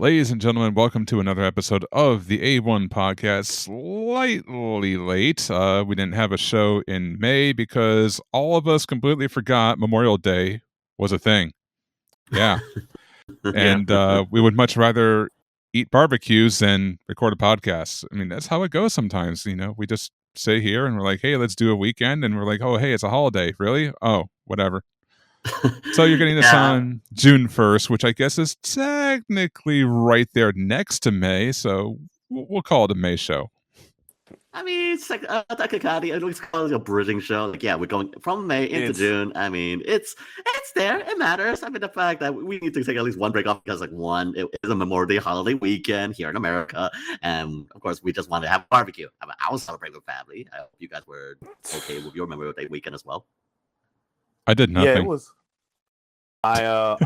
Ladies and gentlemen, welcome to another episode of the A-01 podcast. Slightly late. We didn't have a show in May because all of us completely forgot Memorial Day was a thing. Yeah. And we would much rather eat barbecues than record a podcast. I mean, that's how it goes sometimes. You know, we just sit here and we're like, hey, let's do a weekend. And we're like, oh, hey, it's a holiday. Really? Oh, whatever. So you're getting this on June 1st, which I guess is technically right there next to May. So we'll call it a May show. I mean, it's like technically, at least call it a bridging show. Like, yeah, we're going from May into June. I mean, it's there. It matters. I mean, the fact that we need to take at least one break off because, like, it is a Memorial Day holiday weekend here in America, and of course, we just want to have a barbecue. I mean, I will celebrate with family. I hope you guys were okay with your Memorial Day weekend as well. I did nothing. Yeah, it was. I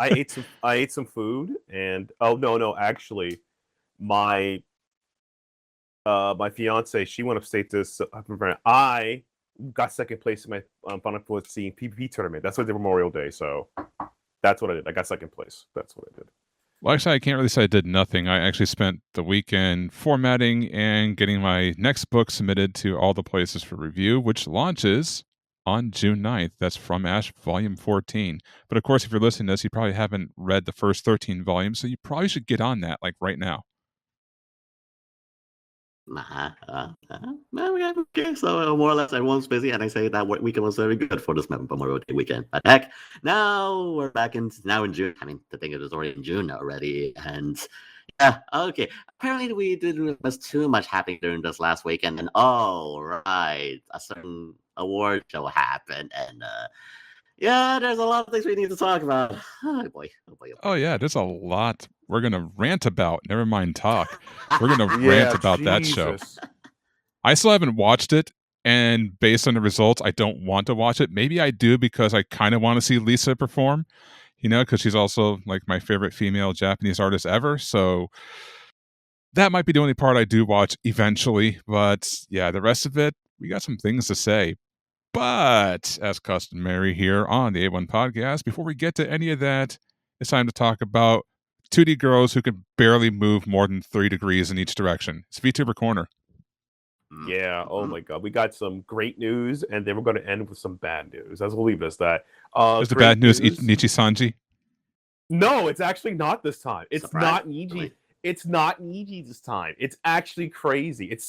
ate some food, and actually, my fiance, she went upstate to. I got second place in my Final Fantasy PvP tournament. That's what I did Memorial Day, so that's what I did. I got second place. That's what I did. Well, actually, I can't really say I did nothing. I actually spent the weekend formatting and getting my next book submitted to all the places for review, which launches on June 9th. That's From Ash Volume 14. But of course, if you're listening to this, you probably haven't read the first 13 volumes, so you probably should get on that, like, right now. Okay, so more or less everyone's busy, and I say that weekend was very good for this Memorial Day weekend. But heck, now we're back in June. I mean, the thing is, it's already in June already, and yeah, okay. Apparently, we didn't miss too much happening during this last weekend, and a certain award show happened, and yeah, there's a lot of things we need to talk about. Oh boy. Oh yeah, there's a lot we're gonna rant about. Never mind talk. We're gonna rant about that show. I still haven't watched it, and based on the results, I don't want to watch it. Maybe I do because I kind of want to see Lisa perform, you know, because she's also like my favorite female Japanese artist ever. So that might be the only part I do watch eventually. But yeah, the rest of it, we got some things to say. But as customary here on the A-01 podcast, before we get to any of that, it's time to talk about 2D girls who can barely move more than 3 degrees in each direction. It's VTuber Corner. Yeah, oh my god. We got some great news, and then we're going to end with some bad news. Let's leave it as that. Is the bad news Nichi Sanji? No, it's actually not this time. It's Surprise. Not Niji. Really? It's not Niji this time. It's actually crazy. Does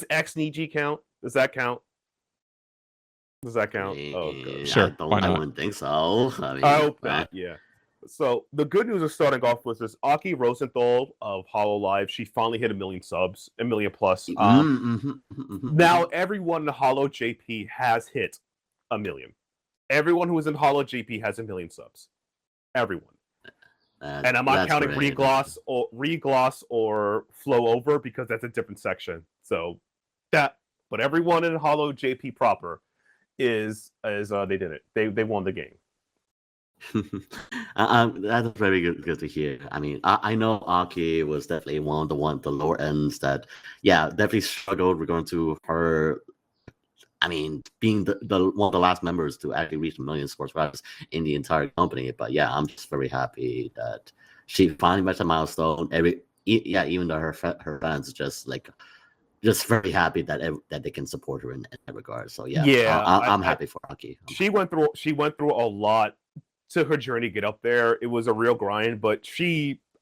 X Niji count? Does that count? Oh, good. Sure. I wouldn't think so. I hope not. Yeah. So the good news is starting off with this Aki Rosenthal of Hololive. She finally hit 1 million subs, 1 million plus. Now everyone in Holo JP has hit 1 million. Everyone who is in Holo JP has 1 million subs. Everyone. And I'm not counting Regloss or Flow Over because that's a different section. So but everyone in Holo JP proper is they did it. They won the game. That's very good to hear. I mean, I know Aki was definitely one of the lower ends that, yeah, definitely struggled regarding to her. I mean, being the one of the last members to actually reach 1 million subscribers in the entire company. But yeah, I'm just very happy that she finally met a milestone. Even though her fans just very happy that they can support her in that regard. So yeah, I'm happy for Aki. She went through a lot to her journey to get up there. It was a real grind, but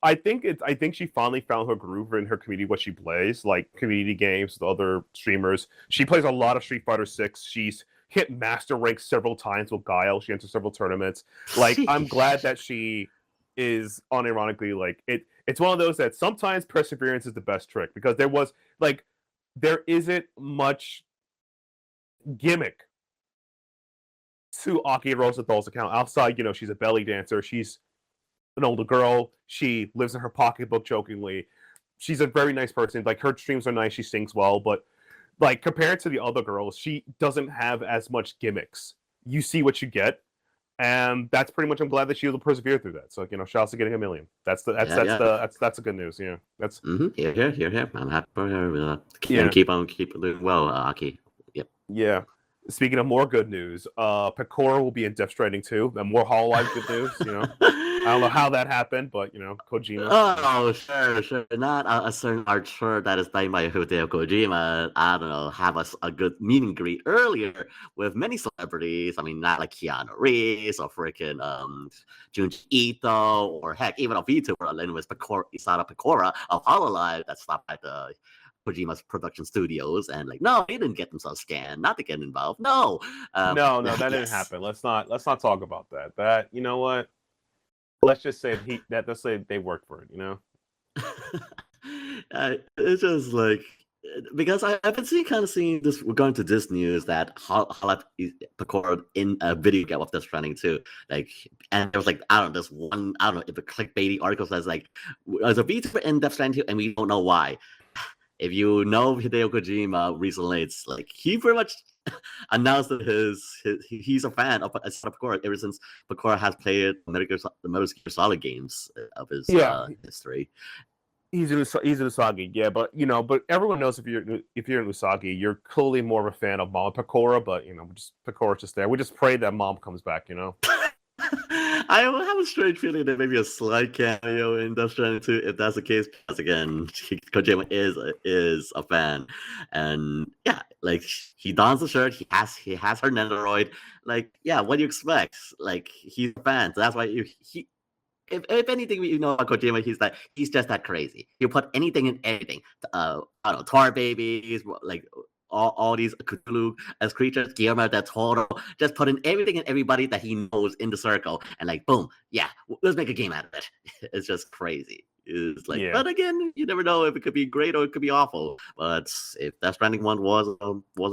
I think she finally found her groove in her community, what she plays, like community games with other streamers. She plays a lot of Street Fighter 6. She's hit master rank several times with Guile. She entered several tournaments. Like, I'm glad that she is unironically like it. It's one of those that sometimes perseverance is the best trick, because there isn't much gimmick to Aki Rosenthal's account outside, she's a belly dancer. She's an older girl. She lives in her pocketbook jokingly. She's a very nice person. Like, her streams are nice. She sings well, but like, compared to the other girls, she doesn't have as much gimmicks. You see what you get, and that's pretty much. I'm glad that she was able to persevere through that. So shout out to getting 1 million. That's the good news. Yeah, that's here. I'm happy for her. Keep doing well, Aki. Yep. Yeah. Speaking of more good news, Pecora will be in Death Stranding 2. And more Hololive good news, I don't know how that happened, but Kojima. Oh, sure. Not a certain archer that is played by Hideo Kojima. I don't know, have a good meet and greet earlier with many celebrities. I mean, not like Keanu Reeves or freaking Junji Ito, or heck, even a VTuber, Linus Isada Pecora of Hololive that stopped by the Kojima's production studios, and like, no, they didn't get themselves scanned, not to get involved. No, No, that didn't happen. Let's not talk about that. That, you know what? Let's just say let's say they work for it. It's just like, because I've been seeing this. We're going to this news that Halep Pacora in a video game of Death Stranding too. Like, and there was like, I don't know, this one, I don't know if a clickbaity article says like, there's a VTuber in Death Stranding 2 and we don't know why. If you know Hideo Kojima recently, it's like he pretty much announced that he's a fan of Pacora ever since Pacora has played the Metal Gear Solid games of his history. He's in Usagi, yeah, but everyone knows if you're in Usagi, you're clearly more of a fan of Mama Pecora, but Pecora's just there. We just pray that Mom comes back, I have a strange feeling that maybe a slight cameo in Death Stranding 2, if that's the case, because again, Kojima is a fan, and yeah, like, he dons the shirt, he has her Nendoroid, like, yeah, what do you expect? Like, he's a fan, so that's why if anything, we know about Kojima, he's just that crazy. He'll put anything in anything. I don't know, tar babies, like all these Cthulhu as creatures, Guillermo del Toro, just put in everything and everybody that he knows in the circle, and like, boom, yeah, let's make a game out of it. It's just crazy. It's like, but again, you never know if it could be great or it could be awful. But if Death Stranding 1 was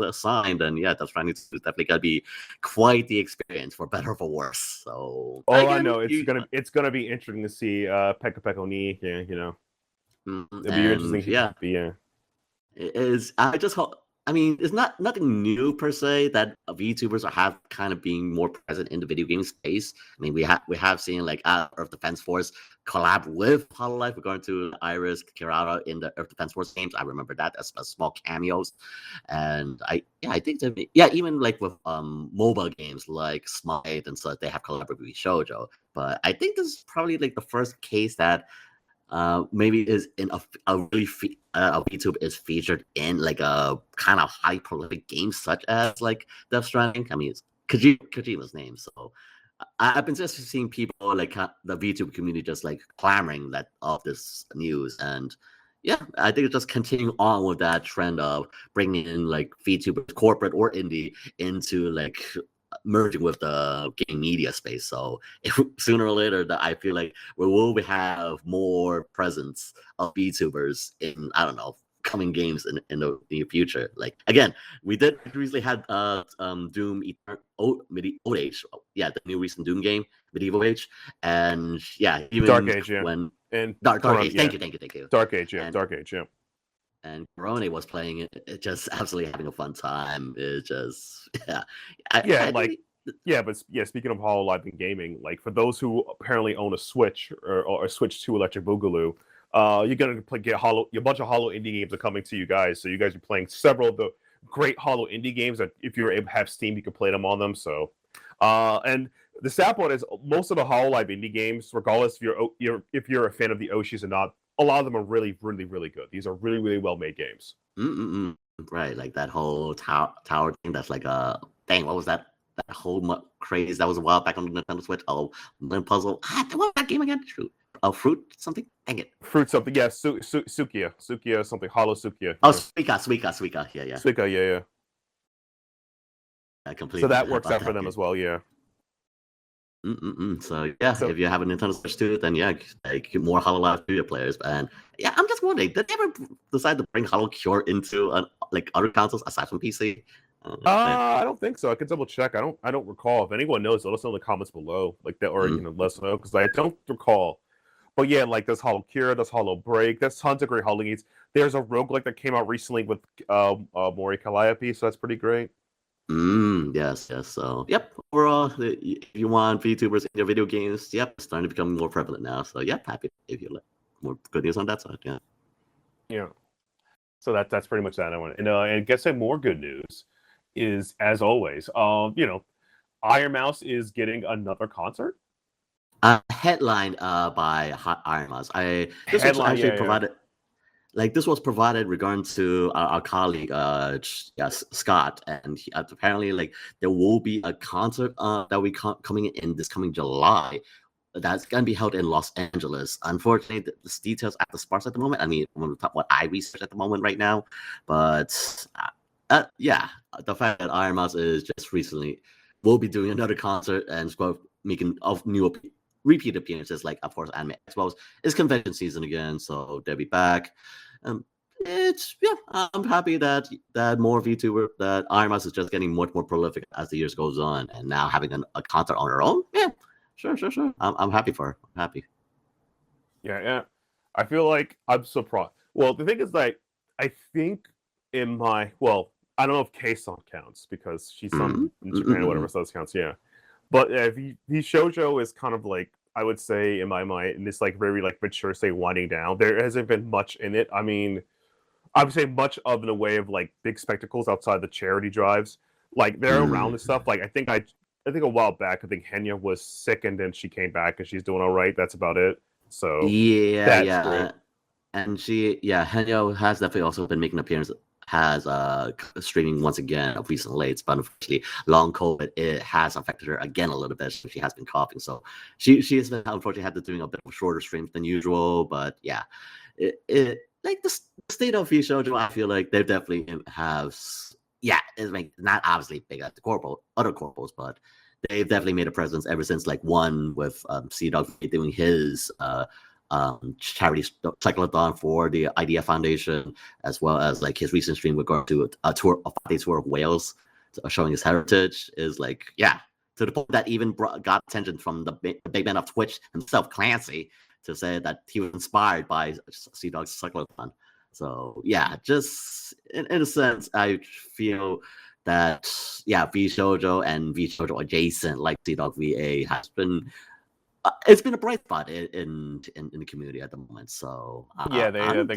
a sign, then yeah, Death Stranding 2 is definitely gonna be quite the experience, for better or for worse. So I know it's gonna be interesting to see Pekka Pekka Ni, it'll be interesting. Yeah, it is. I just hope. I mean, it's nothing new per se that VTubers have kind of being more present in the video game space. I mean, we have seen like Earth Defense Force collab with Hololive. We're going to Iris Kirara in the Earth Defense Force games. I remember that as small cameos, and I think that even like with mobile games like Smite and such, they have collaborated with Shoujo. But I think this is probably like the first case that maybe is in a really a VTuber is featured in like a kind of high prolific game such as like Death Stranding. I mean, it's Kojima's name, so I've been just seeing people like the VTuber community just like clamoring that of this news, and yeah, I think it's just continuing on with that trend of bringing in like VTubers, corporate or indie, into like merging with the game media space. So sooner or later, that I feel like we will have more presence of VTubers in, I don't know, coming games in the near future. Like, again, we did recently had Doom Medieval Age, the new recent Doom game, Medieval Age, and yeah, even Dark Age, and Dark Age. Thank you. Dark Age, Dark Age. And Corone was playing it, just absolutely having a fun time. It just, speaking of Hololive and gaming, like for those who apparently own a Switch or a Switch 2 Electric Boogaloo, you're gonna a bunch of Holo indie games are coming to you guys. So you guys are playing several of the great Holo indie games that if you're able to have Steam, you can play them on them. So, and the sad part is most of the Hololive indie games, regardless if you're a fan of the Oshis or not, a lot of them are really, really, really good. These are really, really well-made games. Right, like that whole tower thing. That's like dang, what was that? That whole craze that was a while back on the Nintendo Switch. Oh, puzzle. What was that game again? Fruit something. Dang it. Fruit something. Yeah, Sukia something. Holo Sukia. Oh, Suika. Yeah. Suika. Yeah. I completely. So that works out for them as well. Yeah. So if you have a Nintendo Switch 2, then like more Hololive Studio players. And yeah, I'm just wondering, did they ever decide to bring Holo Cure into like other consoles aside from PC? I don't think so. I can double check. I don't recall. If anyone knows, let us know in the comments below, like that, or let us know, because I don't recall. But yeah, like there's Holo Cure, there's Holo Break, there's tons of great Holo games. There's a roguelike that came out recently with Mori Calliope, so that's pretty great. Yes. So, overall, if you want VTubers in your video games, it's starting to become more prevalent now. So, happy if you like more good news on that side. Yeah. So that's pretty much that I want. And I guess more good news is, as always, Iron Mouse is getting another concert. Headline by Iron Mouse. This was Headline, actually yeah. provided. Like this was provided regarding to our colleague, Scott, and apparently, like there will be a concert that we coming in this coming July. That's gonna be held in Los Angeles. Unfortunately, the details at the sparse at the moment. I mean, from what I research at the moment right now, but yeah, the fact that Iron Mouse is just recently will be doing another concert and making of new repeat appearances, like of course Anime Expos is convention season again, so they'll be back. It's I'm happy that more VTuber that Iron Mouse is just getting much more prolific as the years goes on, and now having a concert on her own. Yeah, sure. I'm happy for her. I'm happy. Yeah. I feel like I'm surprised. Well, the thing is, like, I think I don't know if K-Son counts because she's from Japan or whatever, so that counts. Yeah, but the shoujo is kind of like, I would say in my mind, in this like very like mature state winding down. There hasn't been much in it. I mean, I would say much of in a way of like big spectacles outside the charity drives. Like they're around and stuff. Like I think a while back, I think Henya was sick and then she came back and she's doing all right. That's about it. So Yeah. And Henya has definitely also been making appearances, has streaming once again of recent late, but unfortunately long COVID it has affected her again a little bit. So she has been coughing, so she has been unfortunately had to doing a bit of shorter streams than usual. But yeah, it like the state of VShojo, I feel like they definitely have it's like not obviously big at the other corporals, but they've definitely made a presence ever since like one with C-Dog doing his charity cyclothon for the Idea Foundation, as well as like his recent stream with regard to a 5-day tour of Wales, showing his heritage, is like to the point that even got attention from the big man of Twitch himself, Clancy, to say that he was inspired by C-Dog's cyclothon. So yeah, just in a sense, I feel that VShojo and VShojo adjacent like C-Dog VA has been it's been a bright spot in the community at the moment. So they've been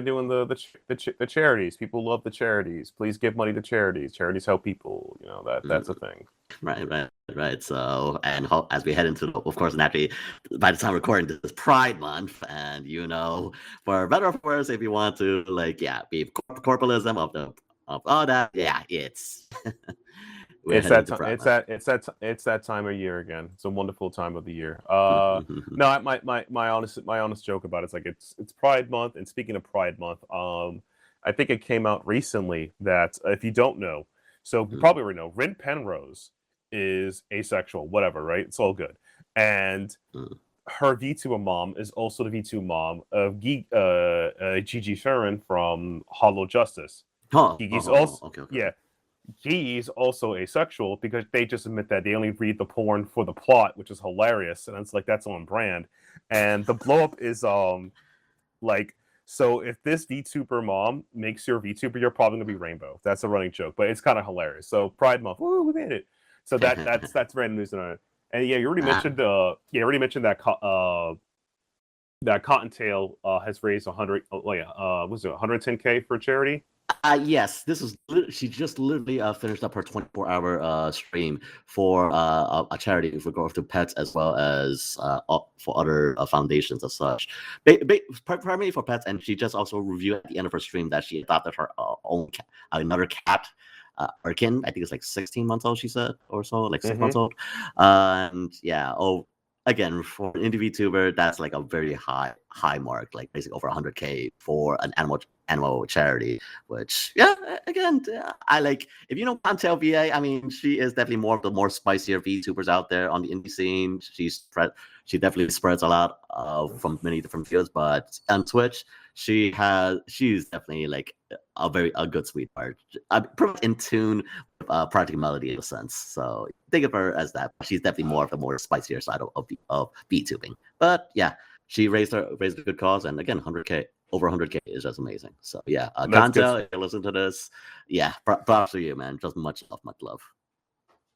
doing the charities. People love the charities. Please give money to charities. Charities help people. You know that's a thing. Right. So, and as we head into, of course, naturally, by the time recording this is Pride Month, and for better or for worse, if you want to, be corporalism of all that, it's. It's that time of year again. It's a wonderful time of the year. No, my honest joke about it's like it's Pride Month, and speaking of Pride Month, I think it came out recently that if you don't know, so you probably already know, Rin Penrose is asexual, whatever, right? It's all good, and her VTuber mom is also the VTuber mom of Gigi Sharon from Hollow Justice. Gigi's also He's also asexual because they just admit that they only read the porn for the plot, which is hilarious, and it's like that's on brand. And the blow up is so if this VTuber mom makes your VTuber, you're probably gonna be Rainbow. That's a running joke, but it's kind of hilarious. So Pride Month, woo, we made it. So that's random news on it. And you already mentioned that that Cottontail has raised 110K for charity. Yes, she just literally finished up her 24-hour stream for a charity with regard to pets, as well as for other foundations as such. Primarily for pets, and she just also reviewed at the end of her stream that she adopted her own another cat, Urkin. I think it's like 16 months old, she said, or so, like 6 months old. And again, for an indie VTuber, that's like a very high mark, like basically over 100K for an animal charity, which again, I like. If you know Pantel VA, I mean, she is definitely more of the more spicier VTubers out there on the indie scene. She definitely spreads a lot from many different fields, but on Twitch, she's definitely like a good sweetheart. Pretty much in tune with Project Melody in a sense. So think of her as that. She's definitely more of the more spicier side of VTubing. But yeah, she raised a good cause, and again, 100K. Over 100K is just amazing. So Kantel, if you listen to this, props to you, man. Just much love.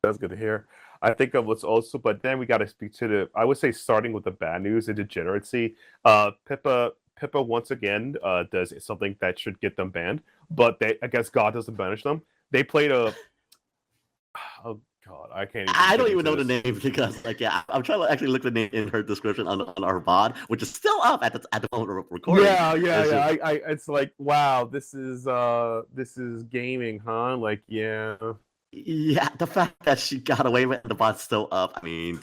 That's good to hear. I think of what's also, but then we got to speak to I would say, starting with the bad news, the degeneracy. Pippa once again does something that should get them banned, but I guess God doesn't banish them. They played God, I can't. I don't even know the name because, like, yeah, I'm trying to actually look the name in her description on our VOD, which is still up at the moment of recording. Yeah. It's just, It's like, wow, this is gaming, huh? Like, yeah. Yeah, the fact that she got away with it, the bot's still up. I mean,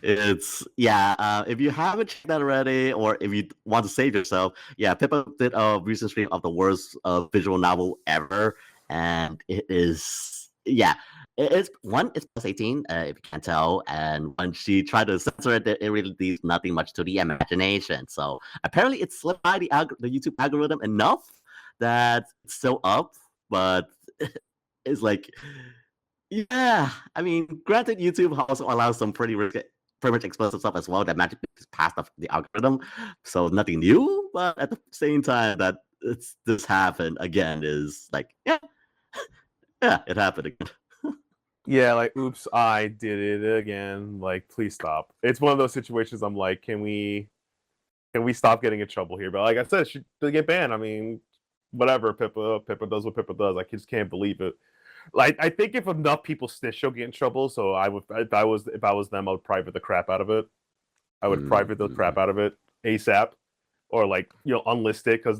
it's if you haven't checked that already, or if you want to save yourself, yeah, Pippa did a recent stream of the worst visual novel ever, and it is it's plus 18 if you can't tell, and when she tried to censor it, it really leaves nothing much to the imagination. So apparently, it slipped by the YouTube algorithm enough that it's still up, but it's like. Yeah, I mean, granted, YouTube also allows some pretty much explosive stuff as well that magically is passed off the algorithm, so nothing new. But at the same time, that this happened again is like, yeah, it happened again. Yeah, like, oops, I did it again. Like, please stop. It's one of those situations. I'm like, can we stop getting in trouble here? But like I said, she did get banned. I mean, whatever. Pippa does what Pippa does. I just can't believe it. Like, I think if enough people snitch, she'll get in trouble. So I would, if I was them, I would private the crap out of it. I would private the crap out of it ASAP, or like, unlist it, because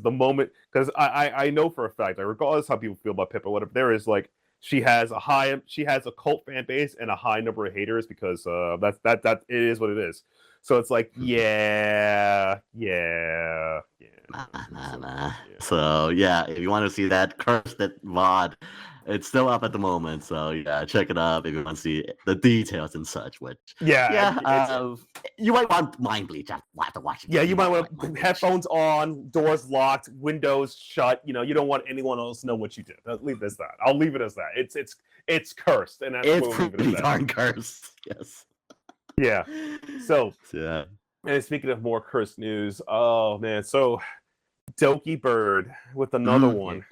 I know for a fact, like, regardless how people feel about Pippa, whatever, there is like she has a cult fan base and a high number of haters because that it is what it is. So it's like, yeah. Nah. So yeah, if you want to see that cursed VOD, it's still up at the moment. So yeah, check it out if you want to see the details and such. Which you might want mind bleach after watching. Yeah, you might want headphones on, doors locked, windows shut. You don't want anyone else to know what you did. I'll leave it as that. I'll leave it as that. It's cursed, and that's it's pretty darn cursed. Yes. Yeah. So yeah. And speaking of more cursed news, oh man, so Doki Bird with another one.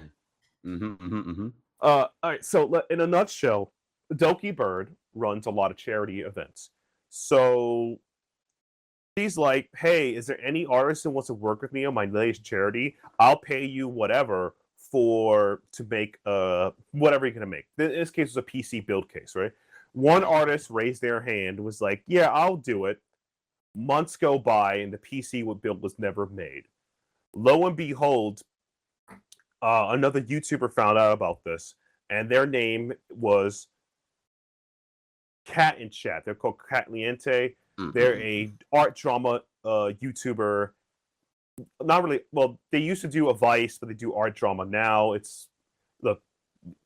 All right, so in a nutshell, Doki Bird runs a lot of charity events. So she's like, hey, is there any artist who wants to work with me on my latest charity? I'll pay you whatever to make whatever you're gonna make. In this case, it was a PC build case, right? One artist raised their hand, was like, yeah, I'll do it. Months go by and the PC build was never made. Lo and behold, another YouTuber found out about this, and their name was Cat in Chat. They're called Catliente. They're a art drama YouTuber. Not really. Well, they used to do a Vice, but they do art drama now. The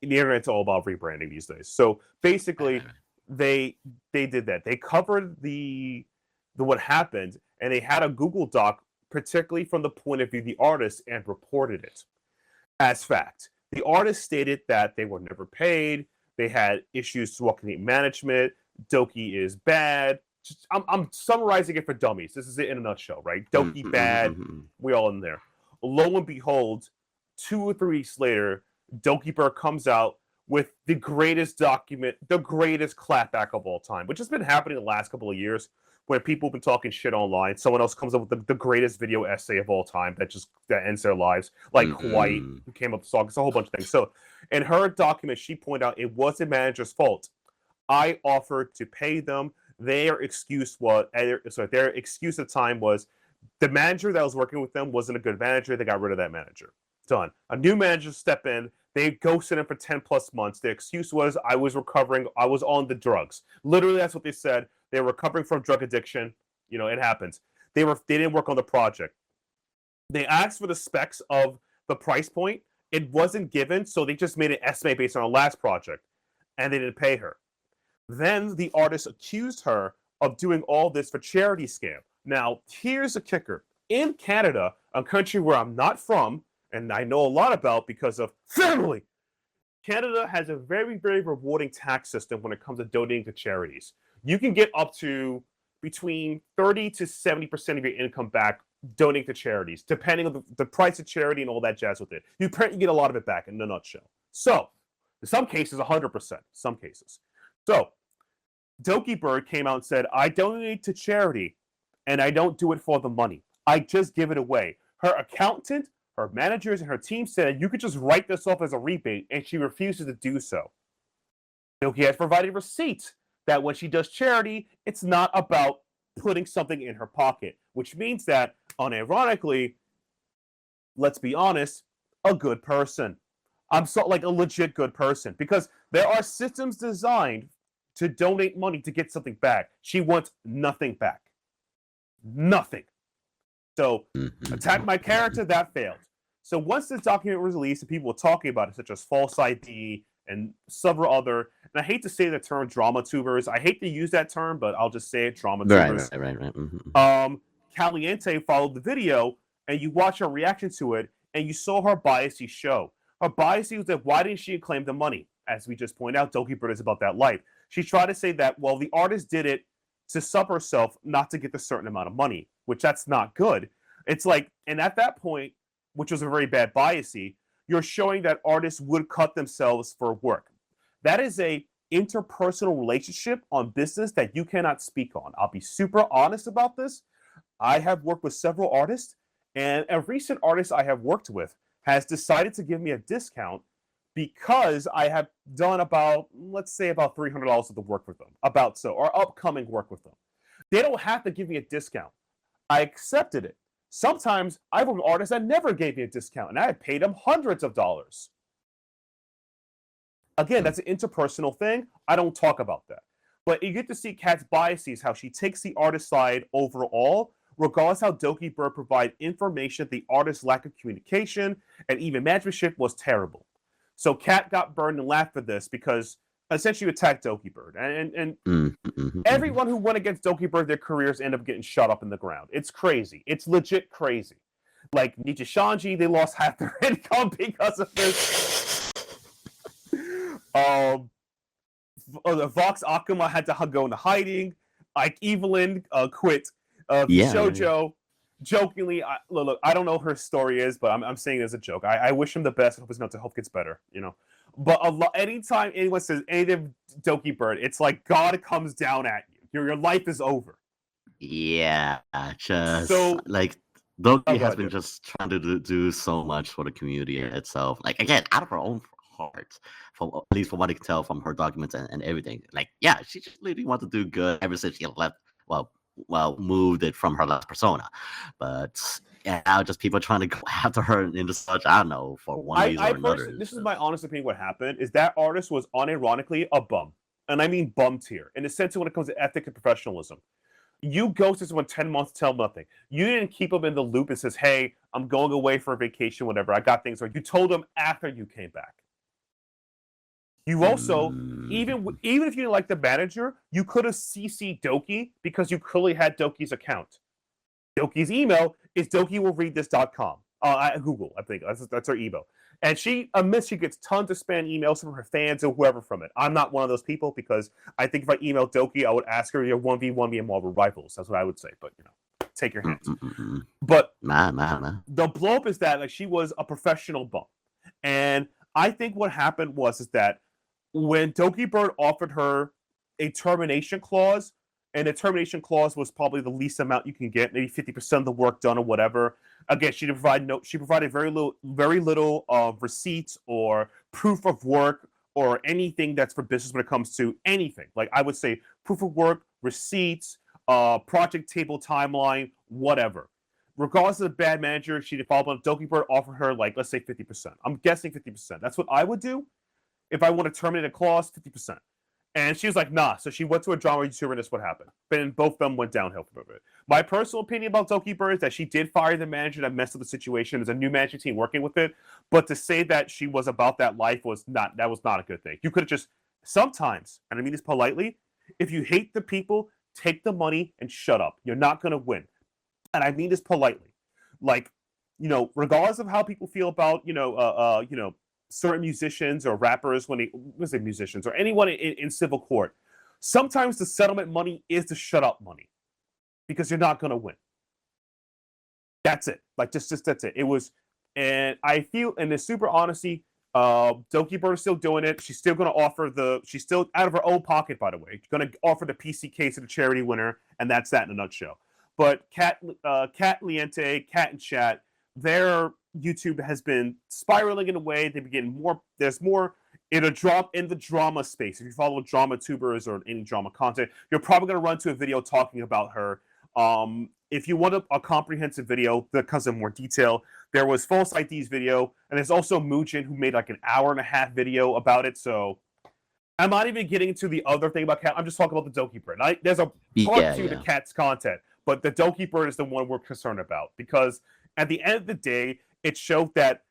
internet's all about rebranding these days. So basically, they did that. They covered the what happened, and they had a Google Doc, particularly from the point of view of the artist, and reported it as fact. The artist stated that they were never paid. They had issues with management. Doki is bad. I'm summarizing it for dummies. This is it in a nutshell, right? Doki bad. We all in there. Lo and behold, 2 or 3 weeks later, Doki Bird comes out with the greatest document, the greatest clapback of all time, which has been happening the last couple of years, when people have been talking shit online. Someone else comes up with the greatest video essay of all time that ends their lives, like White, who came up with the song. It's a whole bunch of things. So in her document, she pointed out it wasn't manager's fault. I offered to pay them. Their excuse at the time was the manager that was working with them wasn't a good manager. They got rid of that manager. Done. A new manager step in. They ghosted him for 10 plus months. The excuse was I was recovering. I was on the drugs. Literally, that's what they said. They were recovering from drug addiction. It happens. They didn't work on the project. They asked for the specs of the price point. It wasn't given, so they just made an estimate based on her last project, and they didn't pay her. Then the artist accused her of doing all this for charity scam. Now, here's the kicker. In Canada, a country where I'm not from, and I know a lot about because of family, Canada has a very, very rewarding tax system when it comes to donating to charities. You can get up to between 30 to 70% of your income back donating to charities, depending on the price of charity and all that jazz with it. You get a lot of it back in a nutshell. So, in some cases, 100%. Some cases. So, Doki Bird came out and said, I donate to charity, and I don't do it for the money. I just give it away. Her accountant, her managers, and her team said you could just write this off as a rebate, and she refuses to do so. Doki has provided receipts that when she does charity, it's not about putting something in her pocket, which means that, unironically, let's be honest, a good person. I'm so like a legit good person because there are systems designed to donate money to get something back. She wants nothing back. Nothing. So, attack my character, that failed. So once this document was released and people were talking about it, such as false ID and several other, and I hate to say the term drama tubers. I hate to use that term, but I'll just say it, drama tubers. Right. Caliente followed the video, and you watch her reaction to it, and you saw her biases show. Her biases was that why didn't she claim the money? As we just pointed out, Doki Bird is about that life. She tried to say that, well, the artist did it to sub herself not to get a certain amount of money, which that's not good. It's like, and at that point, which was a very bad biasy, you're showing that artists would cut themselves for work. That is a interpersonal relationship on business that you cannot speak on. I'll be super honest about this. I have worked with several artists, and a recent artist I have worked with has decided to give me a discount because I have done about, let's say, about $300 of the work with them, or upcoming work with them. They don't have to give me a discount. I accepted it. Sometimes I've worked with artists that never gave me a discount, and I had paid them hundreds of dollars. Again, that's an interpersonal thing. I don't talk about that. But you get to see Kat's biases, how she takes the artist side overall, regardless how Doki Bird provide information, the artist's lack of communication and even management was terrible. So Kat got burned and laughed for this because essentially attacked Doki Bird. And everyone who went against Doki Bird, their careers end up getting shot up in the ground. It's crazy. It's legit crazy. Like Nietzsche Shanji, they lost half their income because of this. Vox Akuma had to go into hiding. Like Evelyn quit. Shoujo, jokingly, look, I don't know what her story is, but I'm saying it as a joke. I wish him the best. I hope his mental health gets better, you know. But anytime anyone says anything Doki Bird, it's like God comes down at you. Your life is over. Yeah, like Doki has been just trying to do so much for the community itself. Like again, out of her own heart, at least from what I can tell from her documents and everything. Like, yeah, she just literally wants to do good ever since she left. Moved it from her last persona, but now just people trying to go after her into such, I don't know, for one reason or another. This is my honest opinion. What happened is that artist was unironically a bum, and I mean bum tier in the sense of when it comes to ethic and professionalism. You ghosted someone 10 months, tell nothing. You didn't keep him in the loop and says, "Hey, I'm going away for a vacation, whatever. I got things right." You told him after you came back. You also, even if you didn't like the manager, you could have CC'd Doki because you clearly had Doki's account. Doki's email is dokiwillreadthis.com. At Google, I think. That's her email. And she admits she gets tons of spam emails from her fans or whoever from it. I'm not one of those people because I think if I emailed Doki, I would ask her, 1v1 me in Marvel Rivals. That's what I would say. But, you know, take your hands. But the blow up is that like she was a professional bum. And I think what happened was that when Doki Bird offered her a termination clause, and the termination clause was probably the least amount you can get, maybe 50% of the work done or whatever. Again, she provided very little receipts or proof of work or anything that's for business when it comes to anything. Like I would say proof of work, receipts, project table timeline, whatever. Regardless of the bad manager, she followed up. Doki Bird offered her like, let's say 50%. I'm guessing 50%. That's what I would do. If I want to terminate a clause, 50%. And she was like, nah. So she went to a drama YouTuber, and that's what happened. And both of them went downhill from it. My personal opinion about Doki Bird is that she did fire the manager that messed up the situation. There's a new management team working with it. But to say that she was about that life was not a good thing. You could have just, sometimes, and I mean this politely, if you hate the people, take the money and shut up. You're not going to win. And I mean this politely. Like, you know, regardless of how people feel about, certain musicians or rappers musicians or anyone in civil court, sometimes the settlement money is the shut up money because you're not going to win. That's it. Like just that's it. It was, and I feel in the super honesty, Doki Bird is still doing it. She's still going to offer she's still out of her own pocket, by the way, going to offer the PC case to the charity winner, and that's that in a nutshell. But Kat Liente, Kat and Chat, their YouTube has been spiraling in a way. They've been getting more. There's more in the drama space, if you follow drama tubers or any drama content, you're probably going to run to a video talking about her. If you want a comprehensive video that comes in more detail, there was False ID's video, and there's also Mujin, who made like an 1.5-hour video about it. So I'm not even getting into the other thing about Cat. I'm just talking about the Doki Bird. There's a part to the Cat's content, but the Doki Bird is the one we're concerned about, because at the end of the day, it showed that,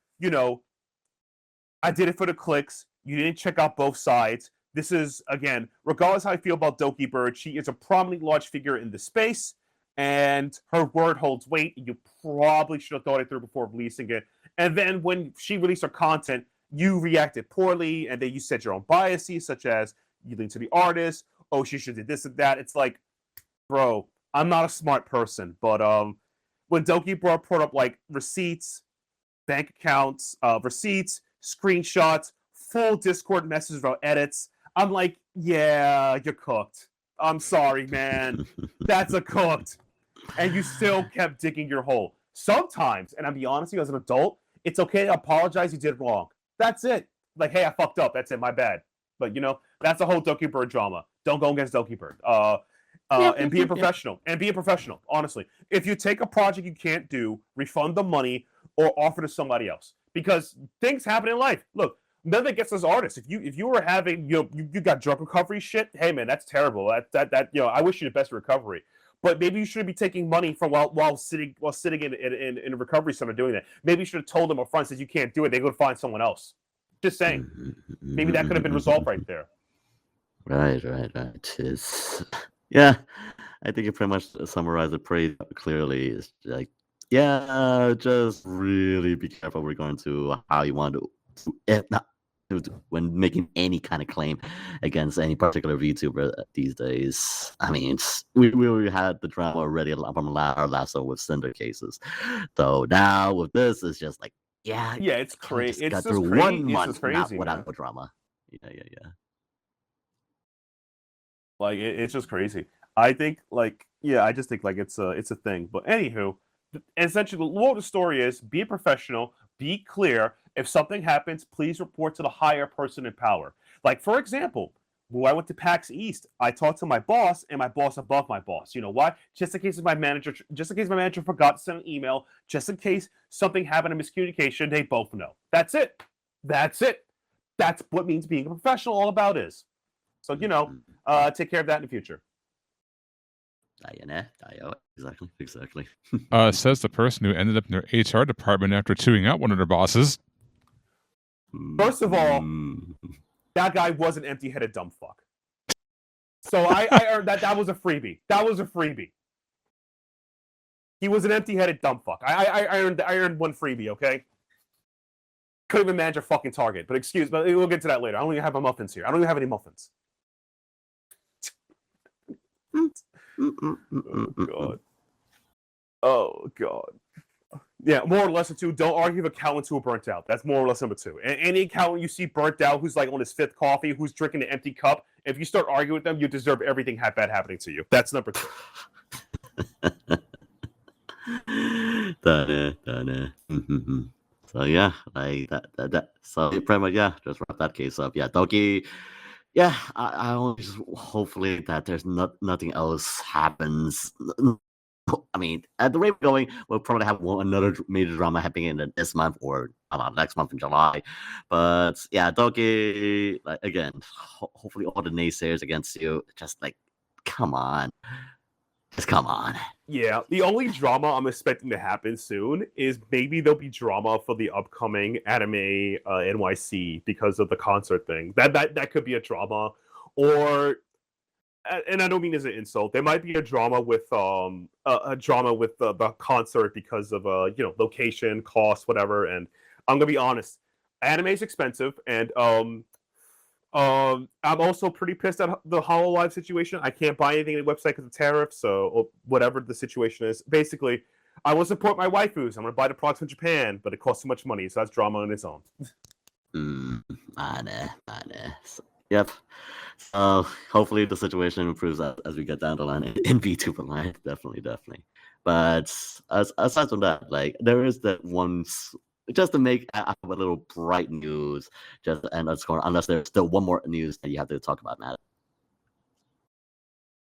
I did it for the clicks. You didn't check out both sides. This is, again, regardless how I feel about Doki Bird, she is a prominently large figure in the space, and her word holds weight. You probably should have thought it through before releasing it. And then when she released her content, you reacted poorly, and then you said your own biases, such as you link to the artist, oh, she should do this and that. It's like, bro, I'm not a smart person, but when Doki Bird put up like receipts, bank accounts, receipts, screenshots, full Discord messages about edits, I'm like, yeah, you're cooked. I'm sorry, man. That's a cooked. And you still kept digging your hole. Sometimes, and I'll be honest with you, as an adult, it's okay to apologize you did wrong. That's it. Like, hey, I fucked up. That's it. My bad. But, that's the whole Doki Bird drama. Don't go against Doki Bird. And be a professional. And be a professional, honestly. If you take a project you can't do, refund the money or offer to somebody else. Because things happen in life. Look, nothing gets us artists. If you were having, you got drug recovery shit, hey man, that's terrible. That I wish you the best recovery. But maybe you shouldn't be taking money from while sitting in a recovery center doing that. Maybe you should have told them up front, says you can't do it, they go find someone else. Just saying. Maybe that could have been resolved right there. Right. Yeah, I think you pretty much summarized it pretty clearly. It's like, yeah, just really be careful regarding to how you want to, when making any kind of claim against any particular VTuber these days. I mean, we had the drama already from our last one with Cinder cases. So now with this, it's just like, yeah, it's crazy. It's got through 1 month without no drama. Yeah. Like it's just crazy. I think I just think it's a thing. But anywho, essentially the moral of the story is be a professional, be clear. If something happens, please report to the higher person in power. Like, for example, when I went to PAX East, I talked to my boss and my boss above my boss. You know why? Just in case my manager forgot to send an email, just in case something happened, a miscommunication, they both know. That's it. That's what means being a professional all about is. So, take care of that in the future. Exactly. Says the person who ended up in their HR department after chewing out one of their bosses. First of all, that guy was an empty-headed dumb fuck. So I earned that. That was a freebie. He was an empty-headed dumb fuck. I earned one freebie, okay? Couldn't even manage a fucking Target. But we'll get to that later. I don't even have my muffins here. I don't even have any muffins. Oh god. Yeah, more or less number 2, don't argue with accountants who are burnt out. That's more or less number 2. And any accountant you see burnt out who's like on his 5th coffee, who's drinking an empty cup, if you start arguing with them, you deserve everything bad happening to you. That's number 2. So yeah, like that. So pretty much, just wrap that case up. Yeah, Doki. Yeah, I only just hopefully that there's nothing else happens. I mean, at the rate we're going, we'll probably have another major drama happening in this month or next month in July. But yeah, Doki, again, hopefully all the naysayers against you, just come on. Just come on. Yeah, the only drama I'm expecting to happen soon is maybe there'll be drama for the upcoming anime NYC because of the concert thing. That could be a drama, or, and I don't mean as an insult, there might be a drama with the concert because of location, cost, whatever. And I'm gonna be honest, anime is expensive, and I'm also pretty pissed at the HoloLive situation. I can't buy anything on the website because of tariffs, or whatever the situation is. Basically, I will support my waifus. I'm going to buy the products from Japan, but it costs too much money, so that's drama on its own. I know. Yep. Hopefully the situation improves as we get down the line in VTuber line. Definitely. But aside from that, there is that one just to make a little bright news, just and let's go. Unless there's still one more news that you have to talk about, Matt. I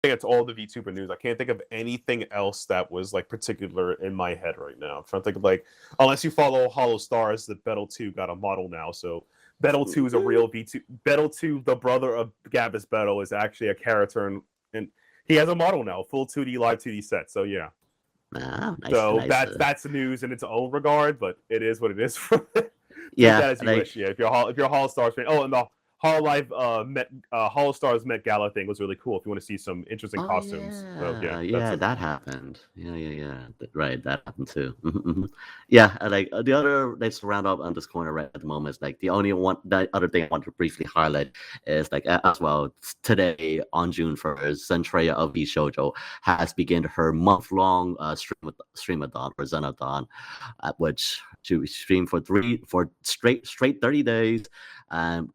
think it's all the VTuber news. I can't think of anything else that was like particular in my head right now. I'm trying to think of like, unless you follow Hollow Stars, that Battle 2 got a model now. So Battle 2 is a real V2. Battle 2, the brother of Gabus Battle, is actually a character, and he has a model now, full 2D live 2D set. So yeah. Nice, So nice. that's news in its own regard, but it is what it is. Yeah, that as you wish. Yeah, if you're a Hollow Stars fan. Oh, and the Hollow Stars Met Gala thing was really cool. If you want to see some interesting costumes, yeah, so, yeah, that happened. Yeah. Right, that happened too. Yeah, like the other let's round up on this corner right at the moment is like the other thing I want to briefly highlight is like as well today on June 1st, Zentreya of VShojo has begun her month-long streamathon or Zenathon, which she streamed for straight 30 days. And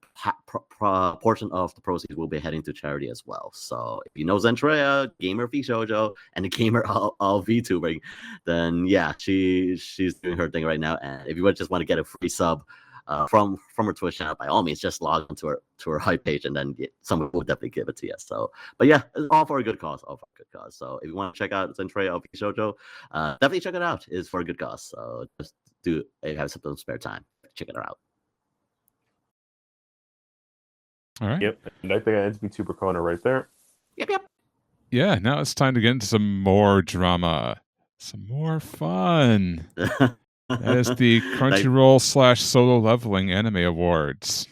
portion of the proceeds will be heading to charity as well. So if you know Zentreya, gamer of VShojo, and the gamer of VTubing, then yeah, she's doing her thing right now. And if you just want to get a free sub from her Twitch channel, by all means, just log into her hype page, and then someone will definitely give it to you. So, but yeah, it's all for a good cause. So if you want to check out Zentreya of VShojo, definitely check it out. It's for a good cause. So just if you have some spare time, check it out. All right. Yep. And I think that ends VTuber corner right there. Yep. Yeah, now it's time to get into some more drama, some more fun. That is the Crunchyroll / Solo Leveling Anime Awards.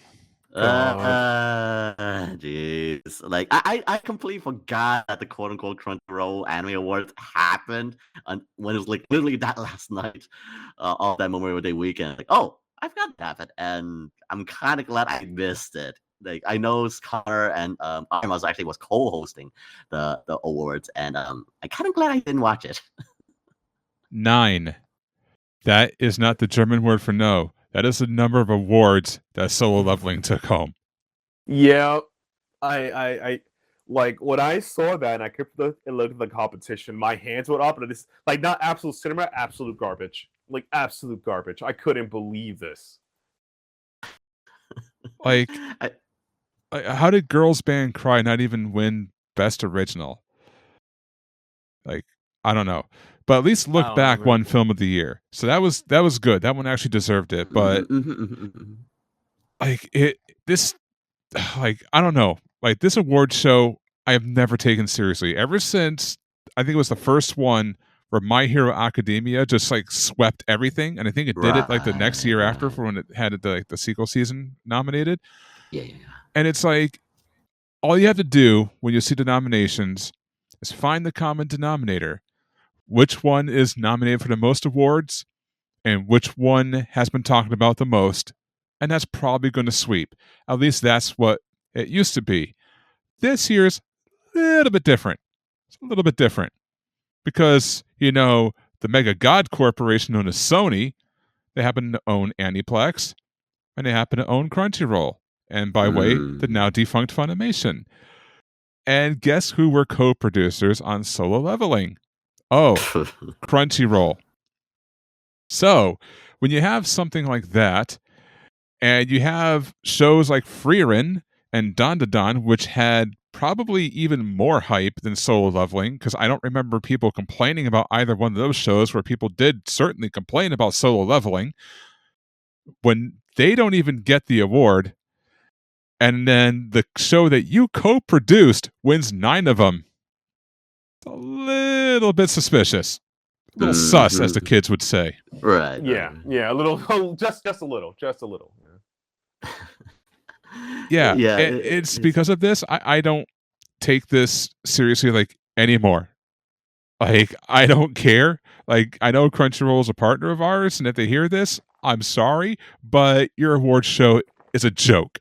Jeez. Like I completely forgot that the quote unquote Crunchyroll Anime Awards happened when it was like literally that last night of that Memorial Day weekend. Like, oh, I forgot that happened, and I'm kind of glad I missed it. Like, I know Connor and Armas actually was co-hosting the awards, and I'm kind of glad I didn't watch it. 9. That is not the German word for no. That is the number of awards that Solo Leveling took home. Yeah, I like when I saw that and I kept and looked at the competition, my hands went up, and it's like not absolute cinema, absolute garbage. Like absolute garbage. I couldn't believe this. Like, how did Girls Band Cry not even win Best Original? Like, I don't know. But at least Look Back won Film of the Year. So that was good. That one actually deserved it. But like I don't know. Like, this award show I have never taken seriously. Ever since I think it was the first one where My Hero Academia just like swept everything, and I think it did it like the next year after for when it had the sequel season nominated. Yeah. And it's like all you have to do when you see the nominations is find the common denominator. Which one is nominated for the most awards and which one has been talked about the most, and that's probably going to sweep. At least that's what it used to be. This year's a little bit different. It's a little bit different because, the mega god corporation known as Sony, they happen to own Aniplex, and they happen to own Crunchyroll, and by way, the now defunct Funimation. And guess who were co-producers on Solo Leveling? Oh, Crunchyroll. So, when you have something like that, and you have shows like Frieren and Dandadan, which had probably even more hype than Solo Leveling, because I don't remember people complaining about either one of those shows, where people did certainly complain about Solo Leveling, when they don't even get the award, and then the show that you co-produced wins 9 of them. It's a little bit suspicious. A little sus, as the kids would say. Right. Yeah, a little, just a little. Yeah. It's because of this. I don't take this seriously like anymore. Like, I don't care. Like, I know Crunchyroll is a partner of ours, and if they hear this, I'm sorry, but your award show is a joke.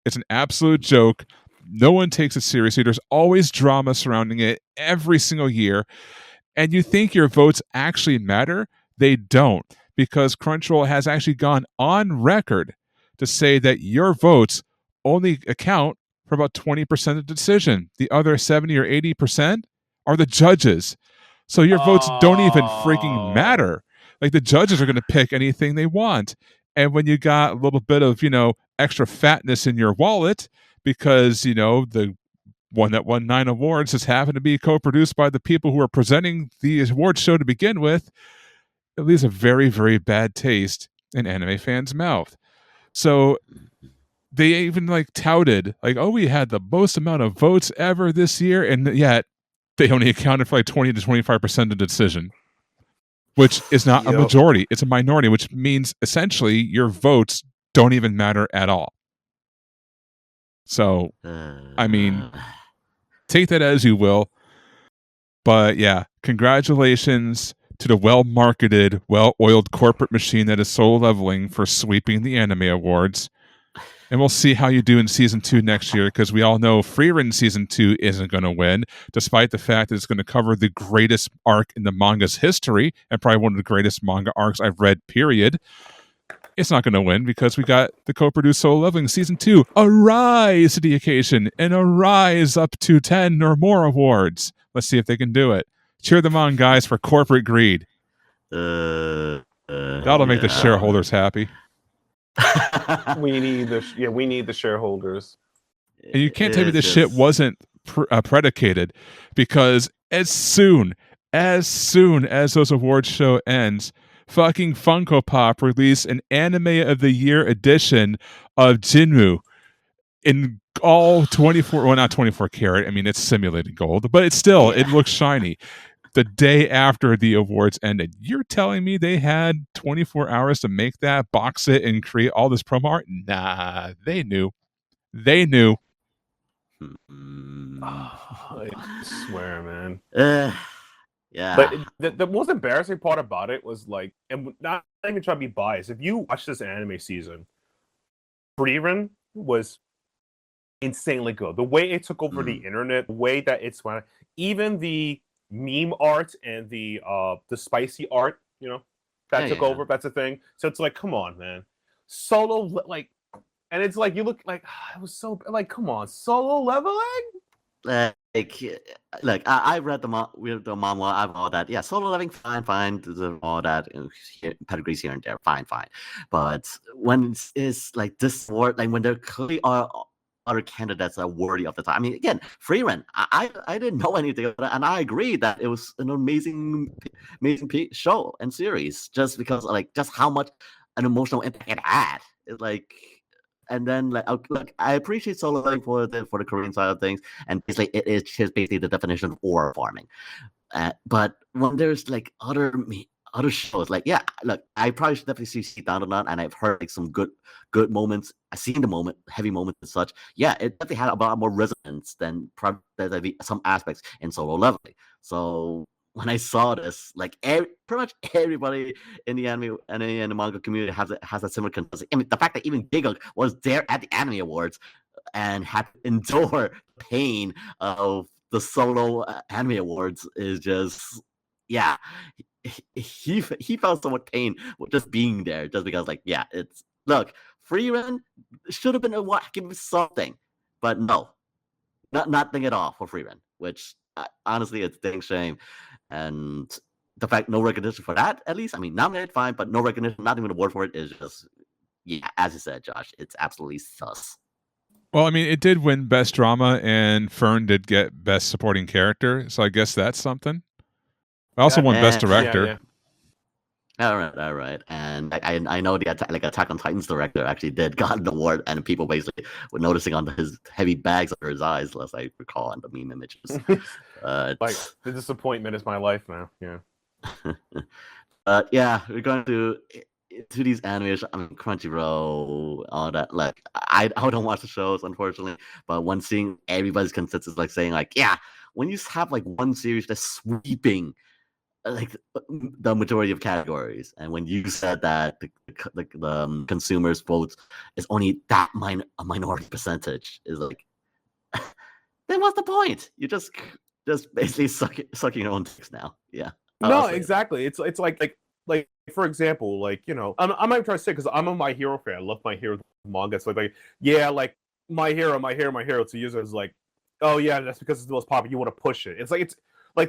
It's an absolute joke. No one takes it seriously. There's always drama surrounding it every single year. And you think your votes actually matter? They don't, because Crunchyroll has actually gone on record to say that your votes only account for about 20% of the decision. The other 70 or 80% are the judges. So your votes don't even freaking matter. Like the judges are going to pick anything they want. And when you got a little bit of, extra fatness in your wallet because, the one that won 9 awards just happened to be co-produced by the people who are presenting the award show to begin with, it leaves a very, very bad taste in anime fans' mouth. So they even touted oh, we had the most amount of votes ever this year, and yet they only accounted for 20 to 25% of the decision, which is not a majority. It's a minority, which means essentially your votes don't even matter at all. So, I mean, take that as you will. But yeah, congratulations to the well-marketed, well-oiled corporate machine that is Solo Leveling for sweeping the anime awards. And we'll see how you do in Season 2 next year, because we all know Frieren Season 2 isn't going to win, despite the fact that it's going to cover the greatest arc in the manga's history, and probably one of the greatest manga arcs I've read, period. It's not going to win because we got the co-produced Solo Leveling Season 2 arise to the occasion and arise up to 10 or more awards. Let's see if they can do it. Cheer them on, guys, for corporate greed. That'll make the shareholders happy. We need the shareholders. And you can't tell me this shit wasn't predicated, because as soon as those awards show ends, fucking Funko Pop released an Anime of the Year edition of Jinmu in all 24, well, not 24 karat. I mean, it's simulated gold, but it looks shiny. The day after the awards ended. You're telling me they had 24 hours to make that, box it, and create all this promo art? Nah, they knew. I swear, man. Yeah. But the most embarrassing part about it was and not even trying to be biased. If you watch this anime season, Frieren was insanely good. The way it took over the internet, the way that it's even the meme art and the spicy art, that took over. That's a thing. So it's come on, man. Solo, and it's you look it was so come on, Solo Leveling. I read the manga, I've all that. Yeah, Solo Leveling, fine. All that pedigrees here and there, fine. But when it's this award, when there clearly are other candidates that are worthy of the time. I mean, again, Frieren, I didn't know anything about it, and I agree that it was an amazing show and series, just because just how much an emotional impact it had. It's and then I appreciate Solo Leveling for the Korean side of things, and basically it is just basically the definition of ore farming. But when there's other shows, I probably should definitely see Down and On, and I've heard some good moments. I've seen the heavy moments and such. Yeah, it definitely had a lot more resonance than probably some aspects in Solo Leveling. So when I saw this, pretty much everybody in the anime and the manga community has a similar consensus. I mean, the fact that even Giggle was there at the Anime Awards and had to endure the pain of the Solo Anime Awards is just, yeah. He felt so much pain with just being there, just because it's Frieren should have been give something, but no, nothing at all for Frieren, which honestly it's a dang shame. And the fact no recognition for that, at least, I mean, nominated fine, but no recognition, not even an award for it, is just, as you said, Josh, it's absolutely sus. Well, I mean, it did win Best Drama, and Fern did get Best Supporting Character, so I guess that's something. I also won Best Director. All right. And I know the Attack on Titan's director actually did got an award, and people basically were noticing on his heavy bags under his eyes, unless I recall on the meme images. The disappointment is my life now. Yeah. We're going to these animes. I mean, Crunchyroll, all that. I don't watch the shows, unfortunately, but when seeing everybody's consensus, saying when you have one series that's sweeping the majority of categories, and when you said that the consumers' votes is only that a minority percentage, is then what's the point? You just basically sucking your own dicks now. Yeah. No, exactly. It's for example, I might try to say, because I'm a My Hero fan. I love My Hero manga. It's My Hero to users oh yeah, that's because it's the most popular. You want to push it. It's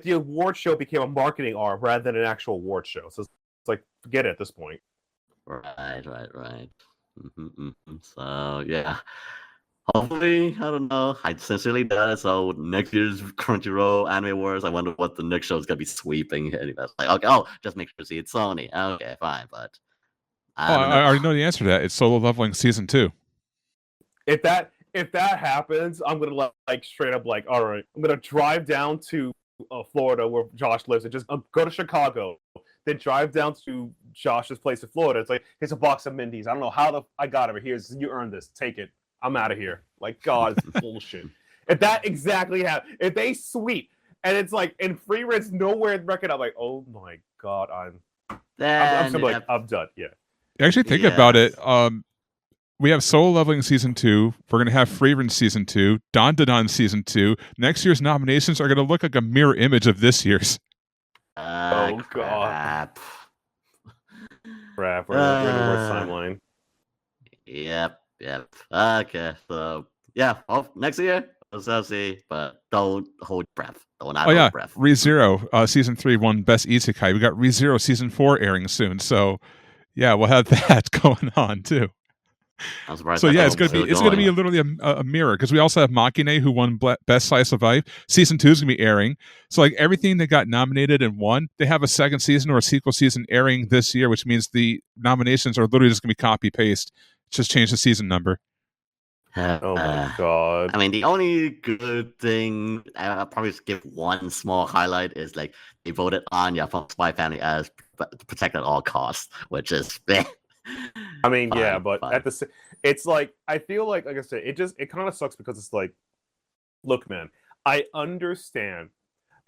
the award show became a marketing arm rather than an actual award show. So It's like, forget it at this point. Right. So yeah, hopefully, I don't know. I sincerely doubt. So next year's Crunchyroll Anime Awards, I wonder what the next show is gonna be sweeping. And it's like, okay, just make sure to see it's Sony. Okay, fine, but I don't know. I already know the answer to that. It's Solo Leveling Season 2. If that happens, I'm gonna like straight up like, all right, I'm gonna drive down to Florida where Josh lives and just go to Chicago, then drive down to Josh's place in Florida. It's like, here's a box of Mindy's. I don't know how I got it. Here's, you earned this. Take it. I'm out of here. Like, God, it's bullshit. If that exactly happens, if they sweep and it's like, and free rent's nowhere in the record, I'm like, oh my God, I'm like, I'm done. Yeah. Actually, think about it. We have Solo Leveling Season 2. We're going to have Free Run Season 2. Don Season 2. Next year's nominations are going to look like a mirror image of this year's. Oh, God. Crap. We're in the worst timeline. Yep. Okay, so, yeah. Well, next year, we'll see, but don't hold your breath. Hold your breath. ReZero, Season 3 won Best Isekai. We got ReZero Season 4 airing soon, so, yeah, we'll have that going on, too. I'm surprised. So yeah, it's going to be literally a mirror, because we also have Makine, who won Best Slice of Life. Season 2 is going to be airing. So like everything that got nominated and won, they have a second season or a sequel season airing this year, which means the nominations are literally just going to be copy paste. Just change the season number. Oh my God. I mean, the only good thing I'll probably just give one small highlight is like they voted on from Spy Family as protect at all costs, which is. I mean, yeah, but it's like, I feel like I said, it kind of sucks because it's like, look, man, I understand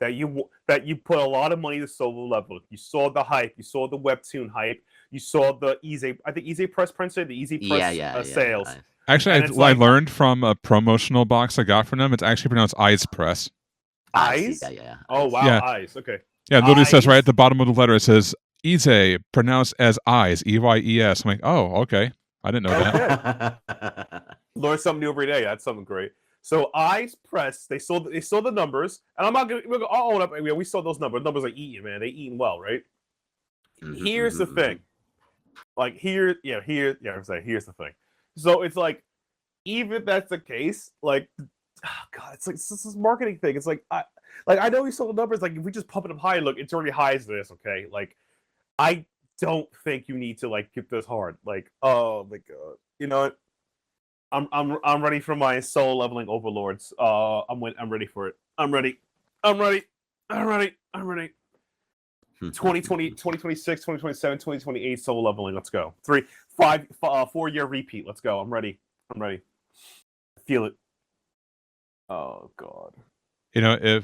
that you put a lot of money to Solo Level. You saw the hype, you saw the webtoon hype, you saw the Easy Press printed, the Easy Press sales. Nice. Actually, I learned from a promotional box I got from them. It's actually pronounced Eyes Press. Eyes? Yeah. Oh wow, yeah. Eyes. Okay. Yeah, it literally says right at the bottom of the letter. It says Ize, pronounced as eyes, EYES. I'm like, oh, okay. I didn't know that. Learn something new every day. That's something great. So Eyes Press, they saw the numbers, and I'm not gonna. I'll own up. We saw those numbers. Numbers are eating, man. They eating well, right? Here's the thing. Like here's the thing. So it's like, even if that's the case, like, oh God, it's like this marketing thing. It's like I know we saw the numbers. Like if we just pump it up high, look, it's already high as this. Okay, like. I don't think you need to like get this hard. Like, oh my God, you know what? I'm ready for my soul leveling overlords. I'm ready for it. I'm ready. 2020, 2026, 2027, 2028 soul leveling. Let's go. 4-year repeat. Let's go. I'm ready. Feel it. Oh God. You know,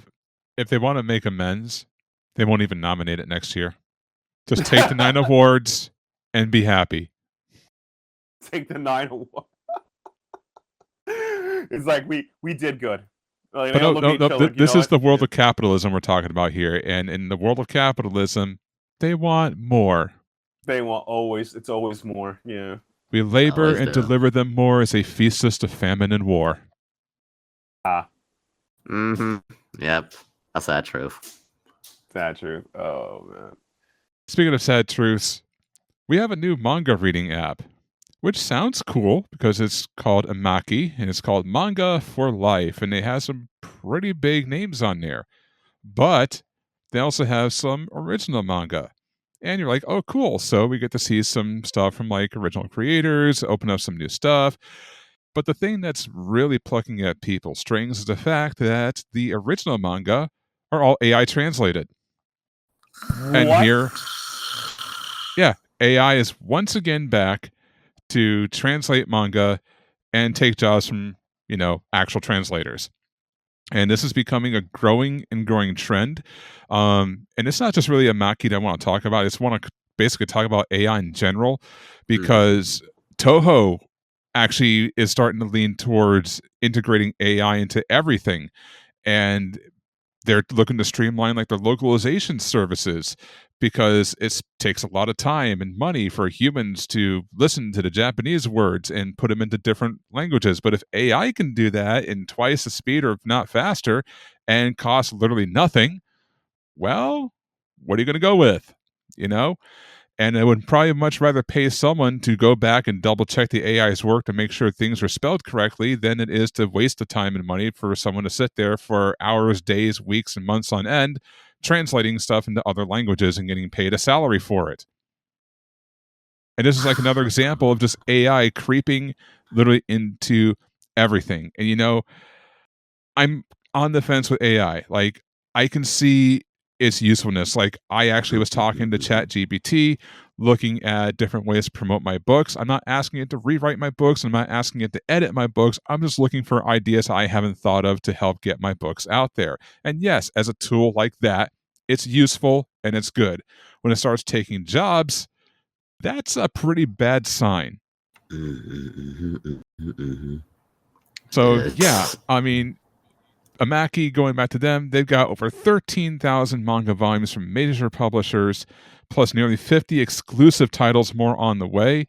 if they want to make amends, they won't even nominate it next year. Just take the 9 awards and be happy. Take the 9 awards. It's like we did good. Like, this is the world of capitalism we're talking about here, and in the world of capitalism, they want more. They want it's always more. Yeah. We labor and deliver them more as they feast us to famine and war. Yep. That's sad truth. Sad truth. Oh man. Speaking of sad truths, we have a new manga reading app, which sounds cool because it's called Amaki, and it's called Manga for Life, and they have some pretty big names on there. But they also have some original manga. And you're like, oh, cool. So we get to see some stuff from like original creators, open up some new stuff. But the thing that's really plucking at people's strings is the fact that the original manga are all AI translated. What? And here, yeah, AI is once again back to translate manga and take jobs from, actual translators. And this is becoming a growing trend. And it's not just really a Maki that I want to talk about. I just want to basically talk about AI in general, because Toho actually is starting to lean towards integrating AI into everything. And they're looking to streamline like their localization services, because it takes a lot of time and money for humans to listen to the Japanese words and put them into different languages. But if AI can do that in twice the speed, or if not faster, and costs literally nothing, well, what are you going to go with? And I would probably much rather pay someone to go back and double check the AI's work to make sure things are spelled correctly than it is to waste the time and money for someone to sit there for hours, days, weeks, and months on end translating stuff into other languages and getting paid a salary for it. And this is like another example of just AI creeping literally into everything. And, you know, I'm on the fence with AI. Like, I can see its usefulness. Like, I actually was talking to ChatGPT, looking at different ways to promote my books. I'm not asking it to rewrite my books. I'm not asking it to edit my books. I'm just looking for ideas I haven't thought of to help get my books out there. And yes, as a tool like that, it's useful and it's good. When it starts taking jobs, that's a pretty bad sign. So, yeah, I mean, Amaki, going back to them, they've got over 13,000 manga volumes from major publishers, plus nearly 50 exclusive titles more on the way.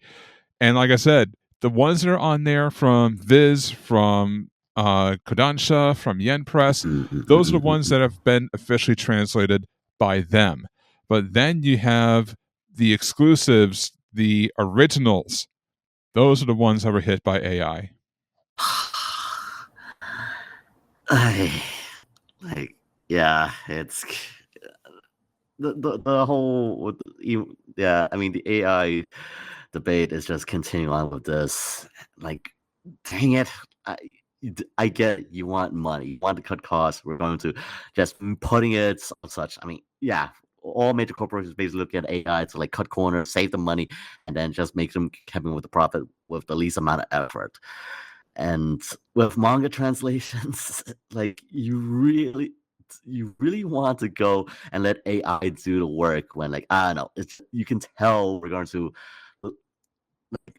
And like I said, the ones that are on there from Viz, from Kodansha, from Yen Press, those are the ones that have been officially translated by them. But then you have the exclusives, the originals. Those are the ones that were hit by AI. Like, yeah, it's the whole, yeah. I mean, the AI debate is just continuing on with this. Like, dang it, I get you want money, you want to cut costs. We're going to just putting it on such. I mean, yeah, all major corporations basically look at AI to like cut corners, save them money, and then just make them happy with the profit with the least amount of effort. And with manga translations, like you really want to go and let AI do the work when, like, I don't know, it's, you can tell regarding to like,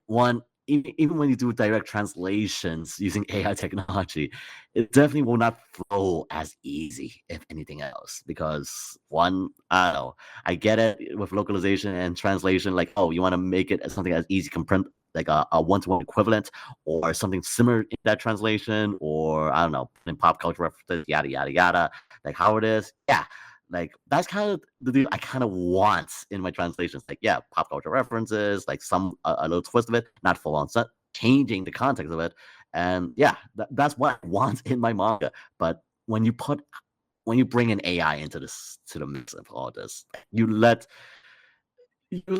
one, even when you do direct translations using AI technology, it definitely will not flow as easy, if anything else. Because one, I don't know, I get it with localization and translation, like, oh, you want to make it as something as easy comprehend, like a one-to-one equivalent or something similar in that translation, or I don't know, in pop culture references, yada yada yada, like how it is. Yeah, like that's kind of the deal I kind of want in my translations. Like, yeah, pop culture references, like some a little twist of it, not full on set, changing the context of it, and yeah, that's what I want in my manga. But when you bring an AI into this, to the mix of all this, you let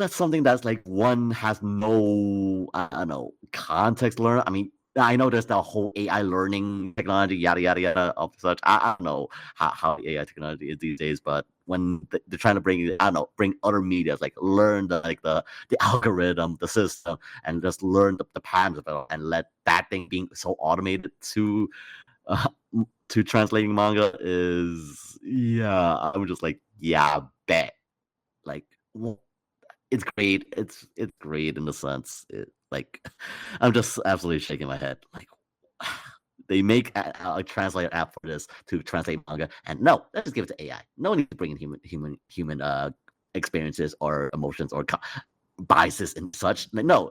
something that's like one has no, I don't know, context learn. I mean, I know there's the whole AI learning technology, yada yada yada of such. I don't know how AI technology is these days, but when they're trying to bring, I don't know, bring other medias, like learn the algorithm, the system, and just learn the patterns of it all, and let that thing being so automated to translating manga is, yeah, I'm just like, yeah, bet, like. Well, it's great. It's great in the sense. Like, I'm just absolutely shaking my head. Like, they make a translator app for this to translate manga, and no, let's just give it to AI. No need to bring in human experiences or emotions or biases and such. Like, no,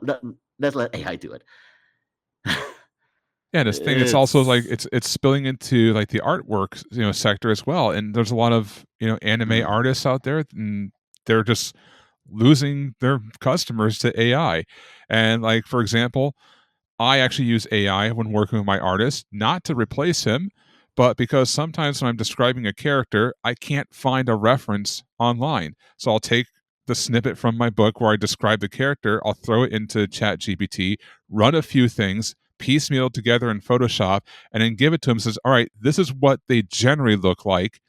let's let AI do it. Yeah, this thing, it's also like it's spilling into like the artwork, sector as well. And there's a lot of, anime artists out there, and they're just losing their customers to AI. And like, for example, I actually use AI when working with my artist, not to replace him, but because sometimes when I'm describing a character, I can't find a reference online. So I'll take the snippet from my book where I describe the character, I'll throw it into ChatGPT, run a few things, piecemeal together in Photoshop, and then give it to him and says, all right, this is what they generally look like,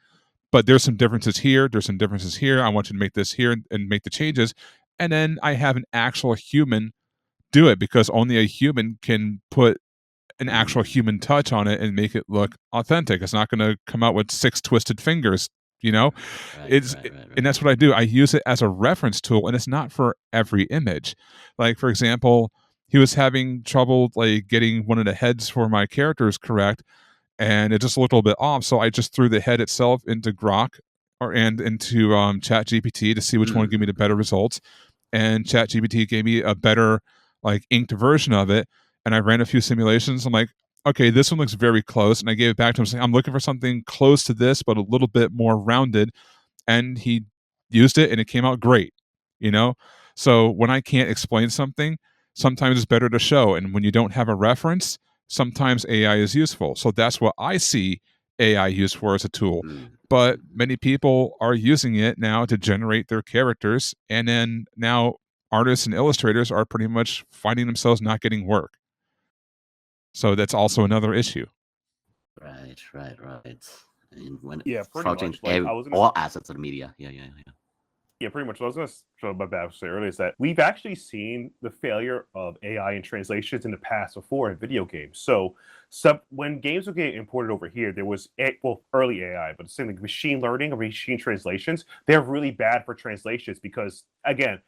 but there's some differences here, there's some differences here. I want you to make this here and make the changes. And then I have an actual human do it, because only a human can put an actual human touch on it and make it look authentic. It's not going to come out with 6 twisted fingers, Right, and that's what I do. I use it as a reference tool, and it's not for every image. Like, for example, he was having trouble like getting one of the heads for my characters correct, and it just looked a little bit off. So I just threw the head itself into Grok and into ChatGPT to see which one would give me the better results. And ChatGPT gave me a better like inked version of it. And I ran a few simulations. I'm like, okay, this one looks very close. And I gave it back to him saying, I'm looking for something close to this, but a little bit more rounded. And he used it and it came out great, So when I can't explain something, sometimes it's better to show. And when you don't have a reference, sometimes AI is useful. So that's what I see AI used for as a tool. But many people are using it now to generate their characters. And then now artists and illustrators are pretty much finding themselves not getting work. So that's also another issue. Right. And when Yeah, pretty approaching much. Like, I was gonna all assets of the media. Yeah. Yeah, pretty much. What I was going to show my bad say earlier is that we've actually seen the failure of AI in translations in the past before in video games. So, when games were getting imported over here, there was early AI, but it's saying like machine learning or machine translations. They're really bad for translations because again,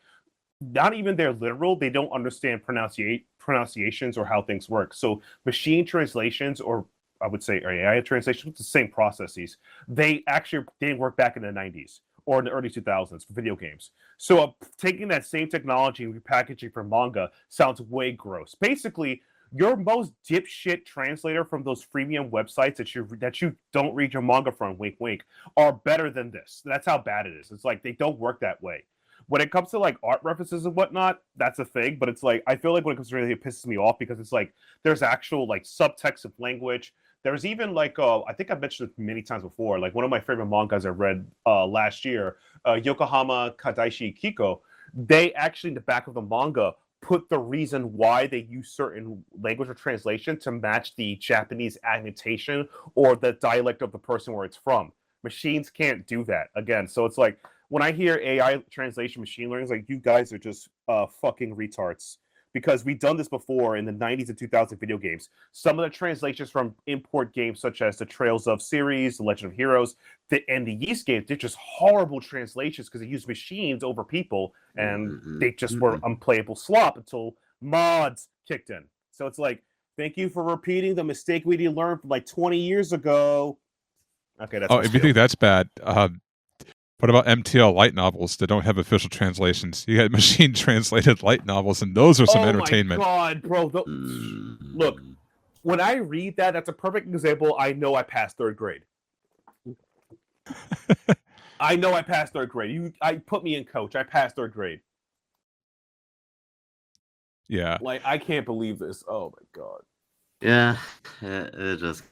not even they're literal. They don't understand pronunciations or how things work. So machine translations, or I would say AI translations, the same processes. They actually didn't work back in the 90s or in the early 2000s for video games. So taking that same technology and repackaging for manga sounds way gross. Basically, your most dipshit translator from those freemium websites that you don't read your manga from, wink wink, are better than this. That's how bad it is. It's like they don't work that way. When it comes to like art references and whatnot, that's a thing. But it's like I feel like when it comes to really, it pisses me off because it's like there's actual like subtext of language. There's even like I think I've mentioned it many times before. Like one of my favorite mangas I read last year, Yokohama Kadaishi Kiko. They actually in the back of the manga put the reason why they use certain language or translation to match the Japanese annotation or the dialect of the person where it's from. Machines can't do that again. So it's like when I hear AI translation machine learning, it's like you guys are just fucking retards. Because we've done this before in the 90s and 2000s video games. Some of the translations from import games, such as the Trails of series, The Legend of Heroes, and the Yeast games, they're just horrible translations because they use machines over people, and they just were unplayable slop until mods kicked in. So it's like, thank you for repeating the mistake we didn't learn from like 20 years ago. Okay, that's if you think that's bad, what about MTL light novels that don't have official translations? You got machine translated light novels, and those are some entertainment. Oh my god, bro! Look, when I read that, that's a perfect example. I know I passed third grade. I know I passed third grade. I put me in coach. I passed third grade. Yeah. Like I can't believe this. Oh my god. Yeah, it just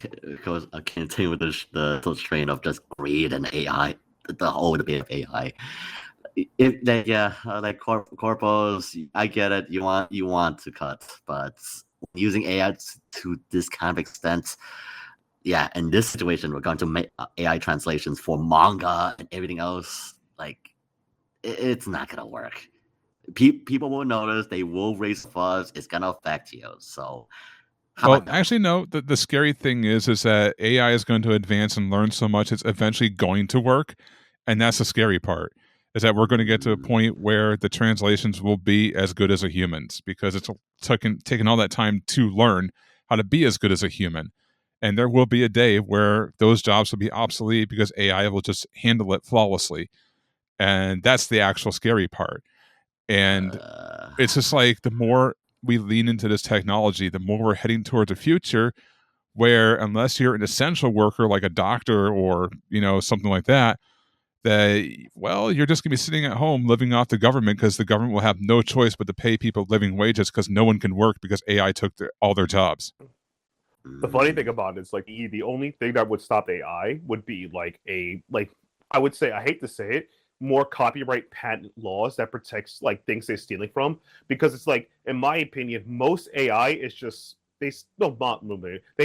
goes. I can't continue with the strain of just greed and AI. The whole bit of AI. Like corpos, I get it. You want to cut, but using AI to this kind of extent, yeah. In this situation, we're going to make AI translations for manga and everything else. Like, it's not gonna work. People will notice. They will raise fuss. It's gonna affect you. So. Well, actually, no. The scary thing is that AI is going to advance and learn so much it's eventually going to work, and that's the scary part. Is that we're going to get to a point where the translations will be as good as a human's because it's taken all that time to learn how to be as good as a human, and there will be a day where those jobs will be obsolete because AI will just handle it flawlessly, and that's the actual scary part. And it's just like the more we lean into this technology, the more we're heading towards a future where unless you're an essential worker like a doctor or something like that you're just going to be sitting at home living off the government because the government will have no choice but to pay people living wages because no one can work because AI took all their jobs. The funny thing about it is like the only thing that would stop AI would be like I would say, I hate to say it, more copyright patent laws that protects like things they're stealing from, because it's like, in my opinion, most AI is just they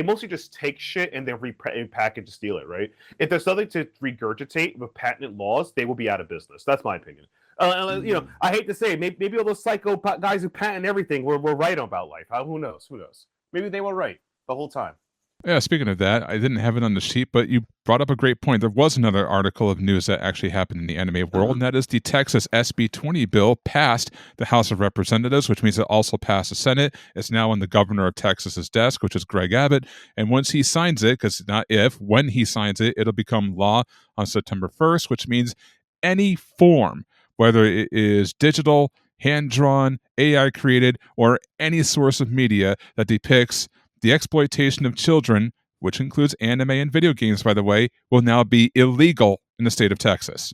mostly just take shit and then repackage to steal it, right? If there's something to regurgitate with patent laws, they will be out of business. That's my opinion. I hate to say it, maybe all those psycho guys who patent everything were right about life. Who knows? Maybe they were right the whole time. Yeah, speaking of that, I didn't have it on the sheet, but you brought up a great point. There was another article of news that actually happened in the anime world, and that is the Texas SB20 bill passed the House of Representatives, which means it also passed the Senate. It's now on the governor of Texas's desk, which is Greg Abbott. And once he signs it, because not if, when he signs it, it'll become law on September 1st, which means any form, whether it is digital, hand-drawn, AI-created, or any source of media that depicts the exploitation of children, which includes anime and video games, by the way, will now be illegal in the state of Texas.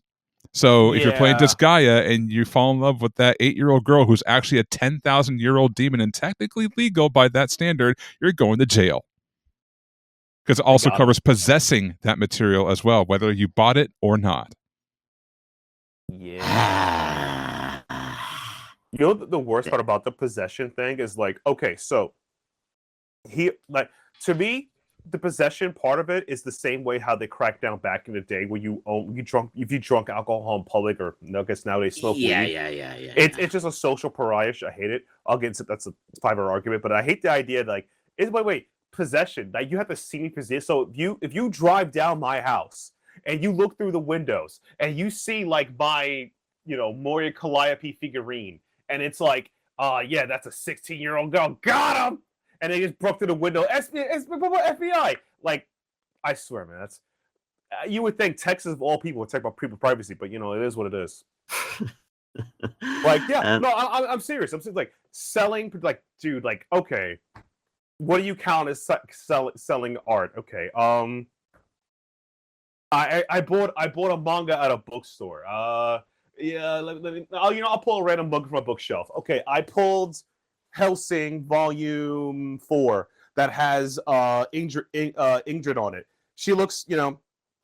So if you're playing Disgaea and you fall in love with that 8-year-old girl who's actually a 10,000-year-old demon and technically legal by that standard, you're going to jail. Because it also covers possessing that material as well, whether you bought it or not. Yeah. You know the worst part about the possession thing is like, okay, so to me, the possession part of it is the same way how they cracked down back in the day where if you drunk alcohol in public, or I guess now they smoke weed. It's just a social pariah. I hate it. I'll get into that's a 5-hour argument, but I hate the idea like wait, possession. Like you have to see me possess. So if you drive down my house and you look through the windows and you see like my Moria Calliope figurine, and it's like, yeah, that's a 16-year-old girl. Got him. And they just broke through the window. FBI. Like, I swear, man, that's. You would think Texas, of all people, would talk about people's privacy, but it is what it is. Like, yeah, no, I'm serious. I'm serious. Like selling, like, dude, like, okay, what do you count as selling art? Okay, I bought a manga at a bookstore. Yeah, let me. I'll pull a random book from a bookshelf. Okay, I pulled Hellsing Volume 4 that has Ingrid on it. She looks,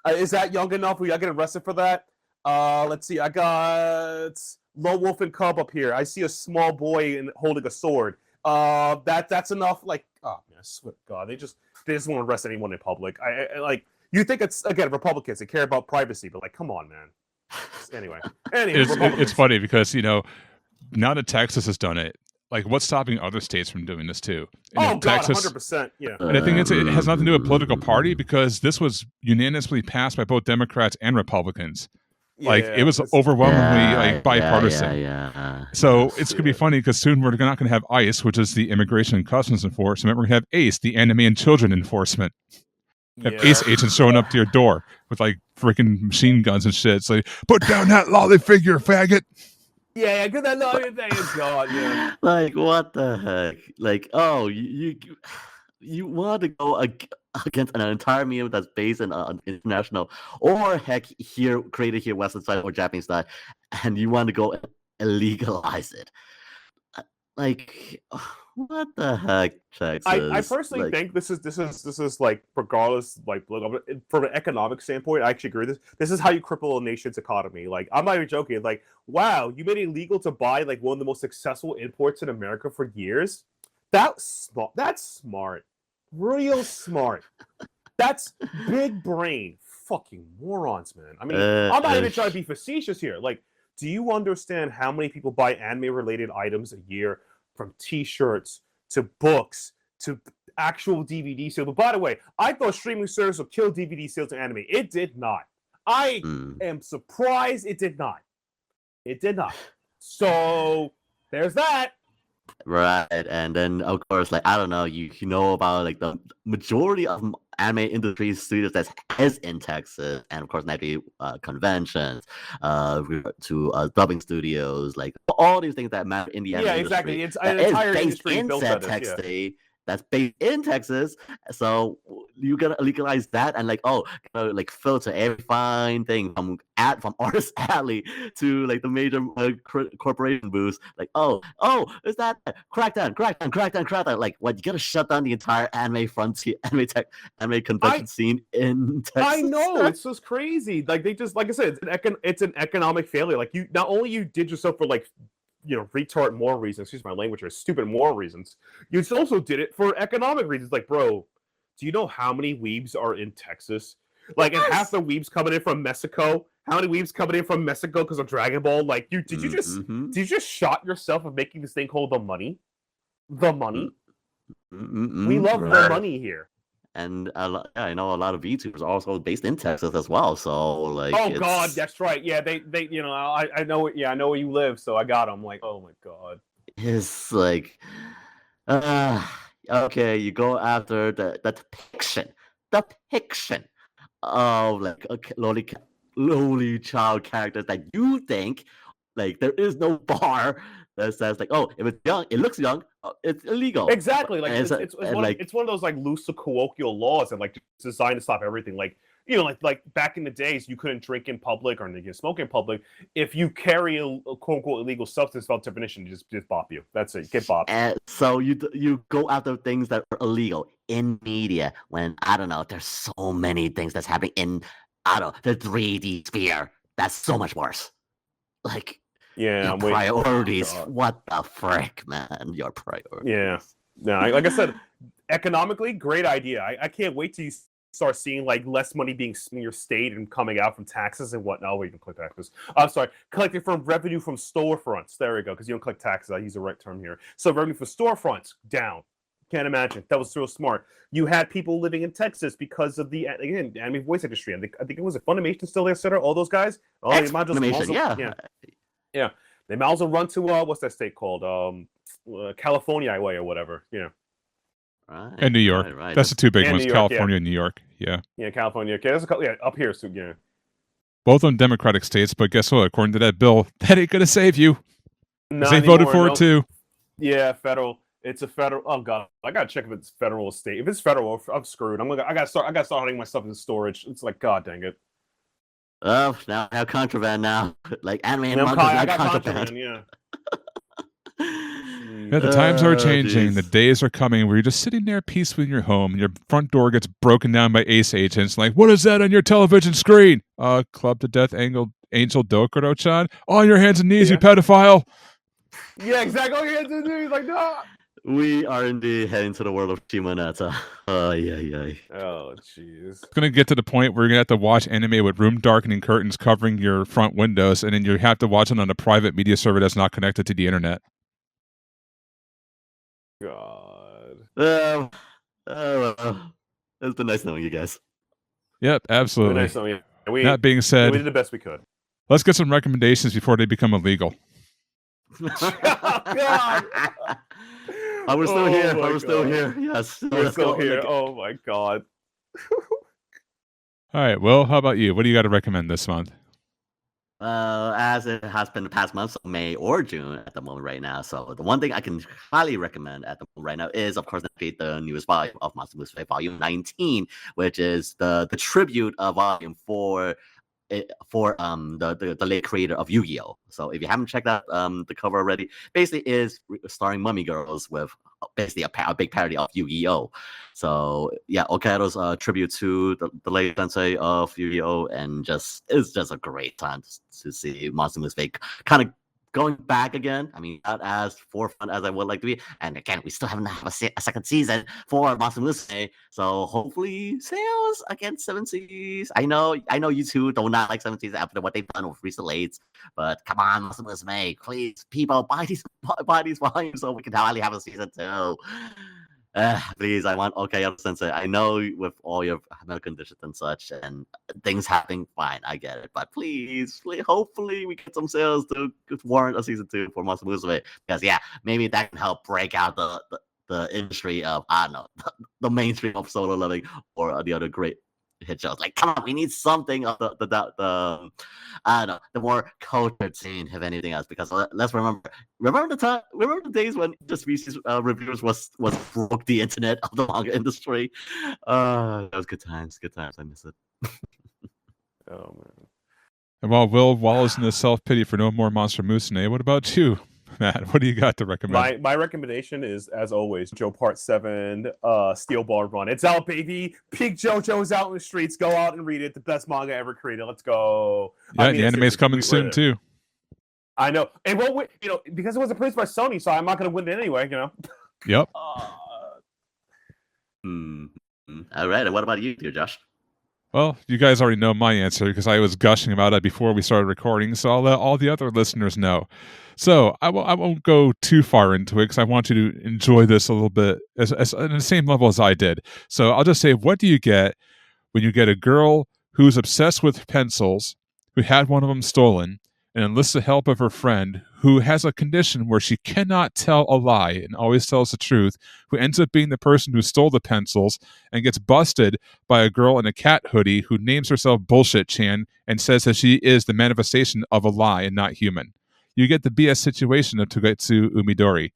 is that young enough? Will I get arrested for that? Let's see. I got Lone Wolf and Cub up here. I see a small boy holding a sword. That's enough. Like, oh man, I swear to God, they just want to arrest anyone in public. I like. You think it's again Republicans that care about privacy, but like, come on, man. Anyway, it's funny because now that Texas has done it, like what's stopping other states from doing this too? And Texas, 100%, yeah. And I think it has nothing to do with political party because this was unanimously passed by both Democrats and Republicans. Like it was overwhelmingly bipartisan. So it's gonna be funny because soon we're not gonna have ICE, which is the Immigration and Customs Enforcement. We're gonna have ACE, the Anime and Children Enforcement. Have ACE agents showing up to your door with like freaking machine guns and shit. It's like, put down that lolly figure, faggot. Yeah, because that lolly thing is gone. Yeah. Like what the heck? Like, oh, you want to go against an entire medium that's based in international, or heck, created here Western side or Japanese side, and you want to go illegalize it? Like, what the heck, Texas? I personally think this is like, regardless, like from an economic standpoint, I actually agree with this. This is how you cripple a nation's economy. Like, I'm not even joking. Like, wow, you made it illegal to buy like one of the most successful imports in America for years. That's smart, real smart. That's big brain, fucking morons, man. I mean, I'm not even trying to be facetious here. Like, do you understand how many people buy anime-related items a year? From T-shirts to books to actual DVD sales. But by the way, I thought streaming service would kill DVD sales and anime. It did not. I am surprised it did not. It did not. So there's that. Right, and then of course, like, I don't know, you know about like the majority of anime industry studios that is in Texas, and of course naturally conventions, to dubbing studios, like all these things that matter in the anime industry. Exactly. It's an entire industry built on Texas. That's based in Texas, so you gotta legalize that and like like filter every fine thing from Artist Alley to like the major corporation booths. Like is that crackdown? Like what? You gotta shut down the entire anime frontier, anime convention scene in Texas. I know, it's just crazy. Like they just, like I said, it's an economic failure. Like you not only did yourself for like, retard moral reasons, excuse my language, or stupid moral reasons, you also did it for economic reasons. Like, bro, do you know how many weebs are in Texas? Like, and half the weebs coming in from Mexico. How many weebs coming in from Mexico because of Dragon Ball? Like, did you just shot yourself of making this thing called the money? The money. We love the money here. And I know a lot of VTubers are also based in Texas as well. So like, God, that's right. Yeah, they I know. Yeah, I know where you live, so I got them. Like, oh my God. It's like, okay, you go after the depiction of like lowly child characters that you think like there is no bar that says like, oh, if it's young, it looks young, it's illegal. Exactly. Like it's one of those like loose colloquial laws and like designed to stop everything. Like like back in the days, you couldn't drink in public or you can smoke in public. If you carry a quote unquote illegal substance, by definition, just bop you. That's it. Get bopped. And so you go after things that are illegal in media when I don't know. There's so many things that's happening in the 3D sphere. That's so much worse. Like your priorities. What the frick, man? Your priorities. Yeah. No, like I said, economically, great idea. I can't wait till you start seeing like less money being in your state and coming out from taxes and whatnot. Oh, wait, you can collect taxes. I'm sorry, collecting from revenue from storefronts. There we go, because you don't collect taxes. I use the right term here. So revenue for storefronts down. Can't imagine. That was real smart. You had people living in Texas because of the anime voice industry. I think it was Funimation still there, Center. All those guys. Oh, Funimation, yeah. They might as well run to what's that state called? California way or whatever. Right. And New York. Right. That's the two big ones, California and New York. Yeah. Yeah, California. Okay, there's a couple. Yeah, up here. So yeah. Both on Democratic states, but guess what? According to that bill, that ain't gonna save you. They voted for it too. Yeah, federal. It's a federal. Oh god, I gotta check if it's federal or state. If it's federal, I'm screwed. I gotta start hiding my stuff in storage. It's like, god dang it. Oh, now I have contraband now. Like anime and manga is not contraband. Yeah. Yeah, the times are changing. The days are coming where you're just sitting there peacefully in your home and your front door gets broken down by ace agents. Like, what is that on your television screen? Club to Death Angel Dokuro-chan? On your hands and knees, you pedophile. Yeah, exactly. On your hands and knees. Like, no. We are indeed heading to the world of Shimoneta. Oh, yeah. Oh, jeez. It's going to get to the point where you're going to have to watch anime with room darkening curtains covering your front windows, and then you have to watch it on a private media server that's not connected to the internet. God. It's been nice knowing you guys. Yep, absolutely. Nice knowing you. That being said, we did the best we could. Let's get some recommendations before they become illegal. Oh, God. We're still here. We're still here. Yes. We're still here. Oh, my God. All right. Well, how about you? What do you got to recommend this month? As it has been the past month, so May or June at the moment right now. So the one thing I can highly recommend at the moment right now is, of course, the newest volume of Master Musume Volume 19, which is the tribute volume for the late creator of Yu-Gi-Oh! So if you haven't checked out the cover already, basically is starring mummy girls with basically a big parody of Yu-Gi-Oh! So yeah, Okado's tribute to the late sensei of Yu-Gi-Oh! And it's just a great time to see Monster Musume kind of going back again. I mean, not as forefront as I would like to be. And again, we still haven't have a second season for Monster Musume. So hopefully sales against 7 Seas. I know you two do not like 7 Seas after what they've done with recent lates. But come on, Monster Musume, please, people, buy these volumes so we can finally have a season 2. Please, I want Sensei. I know with all your medical conditions and such and things happening, fine, I get it. But please, hopefully we get some sales to warrant a season 2 for Monster Musume. Because yeah, maybe that can help break out the industry of, I don't know, the mainstream of solo living or the other great hit shows. Like, come on, we need something of the I don't know, the more cultured scene, if anything else. Because let's remember the days when the Species reviewers was broke the internet of the manga industry. That was good times. I miss it. Oh man. And while Will wallows in the self-pity for no more Monster Musume, what about you, Matt? What do you got to recommend? My recommendation is, as always, Joe Part 7, Steel Ball Run. It's out, baby. Pink JoJo's out in the streets. Go out and read it. The best manga ever created. Let's go. Yeah, the anime's coming soon too. I know. And well, because it wasn't produced by Sony, so I'm not going to win it anyway. Yep. All right. And what about you, dear Josh? Well, you guys already know my answer because I was gushing about it before we started recording, so I'll let all the other listeners know. So I won't go too far into it because I want you to enjoy this a little bit as at the same level as I did. So I'll just say, what do you get when you get a girl who's obsessed with pencils, who had one of them stolen, and enlists the help of her friend who has a condition where she cannot tell a lie and always tells the truth, who ends up being the person who stole the pencils and gets busted by a girl in a cat hoodie who names herself Bullshit Chan and says that she is the manifestation of a lie and not human. You get the BS situation of Togetsu Umidori.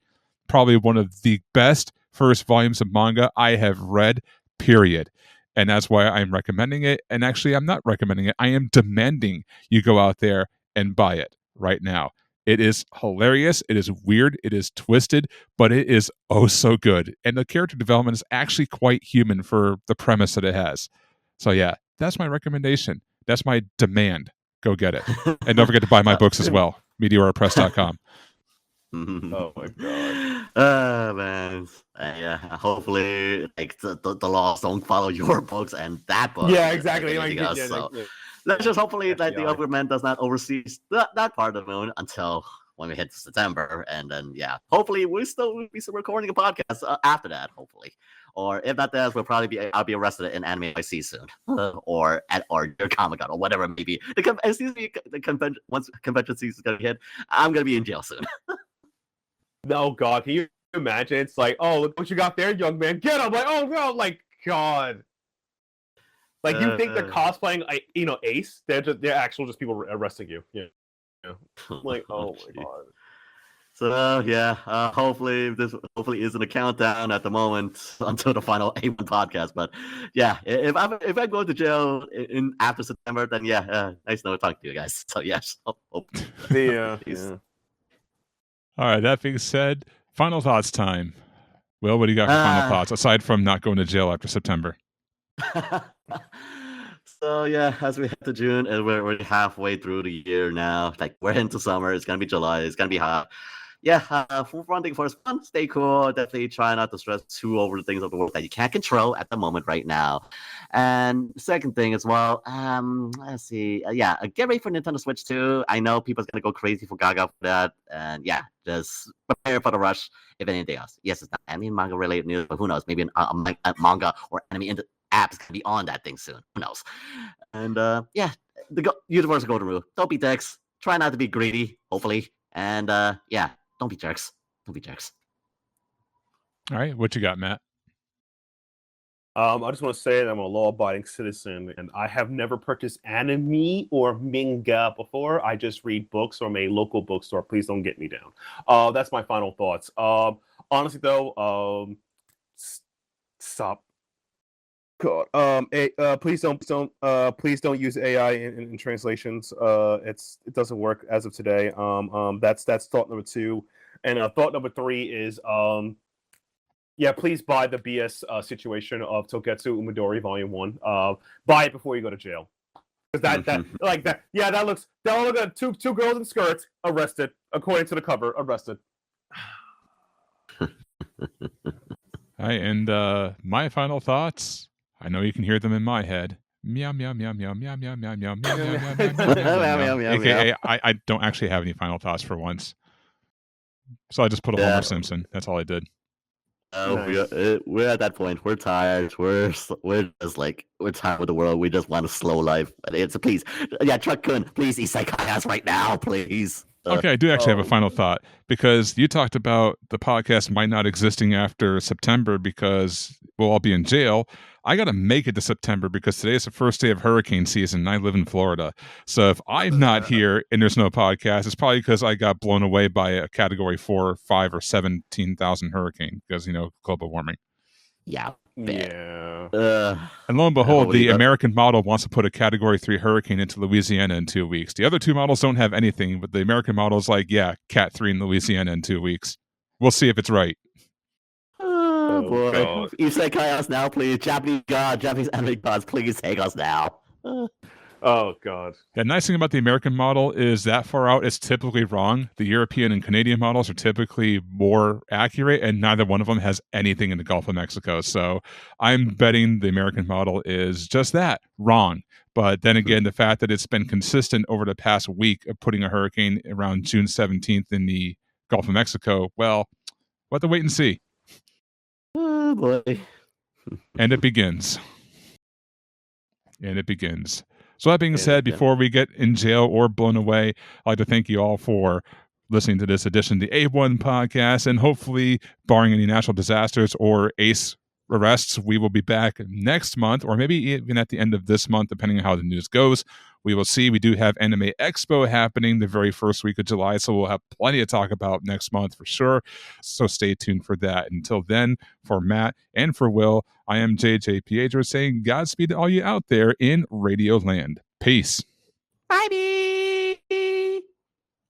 Probably one of the best first volumes of manga I have read, period. And that's why I'm recommending it. And actually, I'm not recommending it. I am demanding you go out there and buy it right now. It is hilarious. It is weird. It is twisted, but it is oh so good. And the character development is actually quite human for the premise that it has. So yeah, that's my recommendation. That's my demand. Go get it. And don't forget to buy my books as well. MeteorPress.com. Oh my god. Man. Yeah, hopefully like the laws don't follow your books and that book. Yeah, exactly. Let's just hopefully like the government does not oversee that part of the moon until when we hit September, and then hopefully we'll be recording a podcast after that, hopefully. Or if not that, I'll be arrested in Anime IC soon, or your Comic-Con or whatever it may be. The convention, once convention season is gonna hit, I'm gonna be in jail soon. Oh god, can you imagine? It's like, oh, look what you got there, young man. Get him! Like, oh no, like god. Like you think they're cosplaying, Ace? They're actual just people arresting you. Yeah. Like, oh my god. So hopefully this isn't a countdown at the moment until the final A1 podcast. But if I go to jail after September, then nice to talk to you guys. So yes, Yeah. All right. That being said, final thoughts time. Will, what do you got for final thoughts aside from not going to jail after September? So as we head to June, and we're already halfway through the year now. Like we're into summer. It's gonna be July. It's gonna be hot. One thing first, stay cool. Definitely try not to stress too over the things of the world that you can't control at the moment right now. And second thing as well, let's see. Get ready for Nintendo Switch 2. I know people's gonna go crazy for Gaga for that. And just prepare for the rush, if anything else. Yes, it's not anime manga related news, but who knows? Maybe a manga or anime in the app is gonna be on that thing soon. Who knows? And the universal golden rule: don't be dicks. Try not to be greedy. Hopefully, and don't be jerks. Don't be jerks. All right, what you got, Matt? I just want to say that I'm a law-abiding citizen, and I have never purchased anime or manga before. I just read books from a local bookstore. Please don't get me down. That's my final thoughts. Honestly, though, stop. God. Please don't use AI in translations. It doesn't work as of today. That's thought number 2, and thought number 3 is please buy the BS situation of Togetsu Umidori Volume 1. Buy it before you go to jail. Because that looks like two girls in skirts arrested according to the cover. Arrested. All right, and my final thoughts. I know you can hear them in my head. Meow meow meow meow meow meow meow meow meow meow meow meow. AKA, I don't actually have any final thoughts for once. So I just put a Homer Simpson. That's all I did. We're at that point. We're tired. We're just like we're tired with the world. We just want a slow life. It's please, Truck-kun, please isekai us right now, please. Okay, I do actually have a final thought, because you talked about the podcast might not existing after September because we'll all be in jail. I got to make it to September because today is the first day of hurricane season and I live in Florida. So if I'm not here and there's no podcast, it's probably because I got blown away by a category 4, 5, or 17,000 hurricane because, global warming. Yeah. And lo and behold, the American model wants to put a category 3 hurricane into Louisiana in 2 weeks. The other two models don't have anything, but the American model is like, cat 3 in Louisiana in 2 weeks. We'll see if it's right. Oh boy. Isekai us now, please. Japanese anime gods, please take us now. Oh god. The nice thing about the American model is that far out it's typically wrong. The European and Canadian models are typically more accurate, and neither one of them has anything in the Gulf of Mexico. So I'm betting the American model is just that, wrong. But then again, the fact that it's been consistent over the past week of putting a hurricane around June 17th in the Gulf of Mexico, well, we'll have to wait and see. Oh boy. And it begins. So that being said, before we get in jail or blown away, I'd like to thank you all for listening to this edition of the A1 podcast, and hopefully, barring any natural disasters or Ace rest, we will be back next month, or maybe even at the end of this month, depending on how the news goes. We will see. We do have Anime Expo happening the very first week of July, so we'll have plenty to talk about next month for sure. So stay tuned for that. Until then, for Matt and for Will, I am JJ Piedra saying Godspeed to all you out there in Radio Land. Peace. Bye,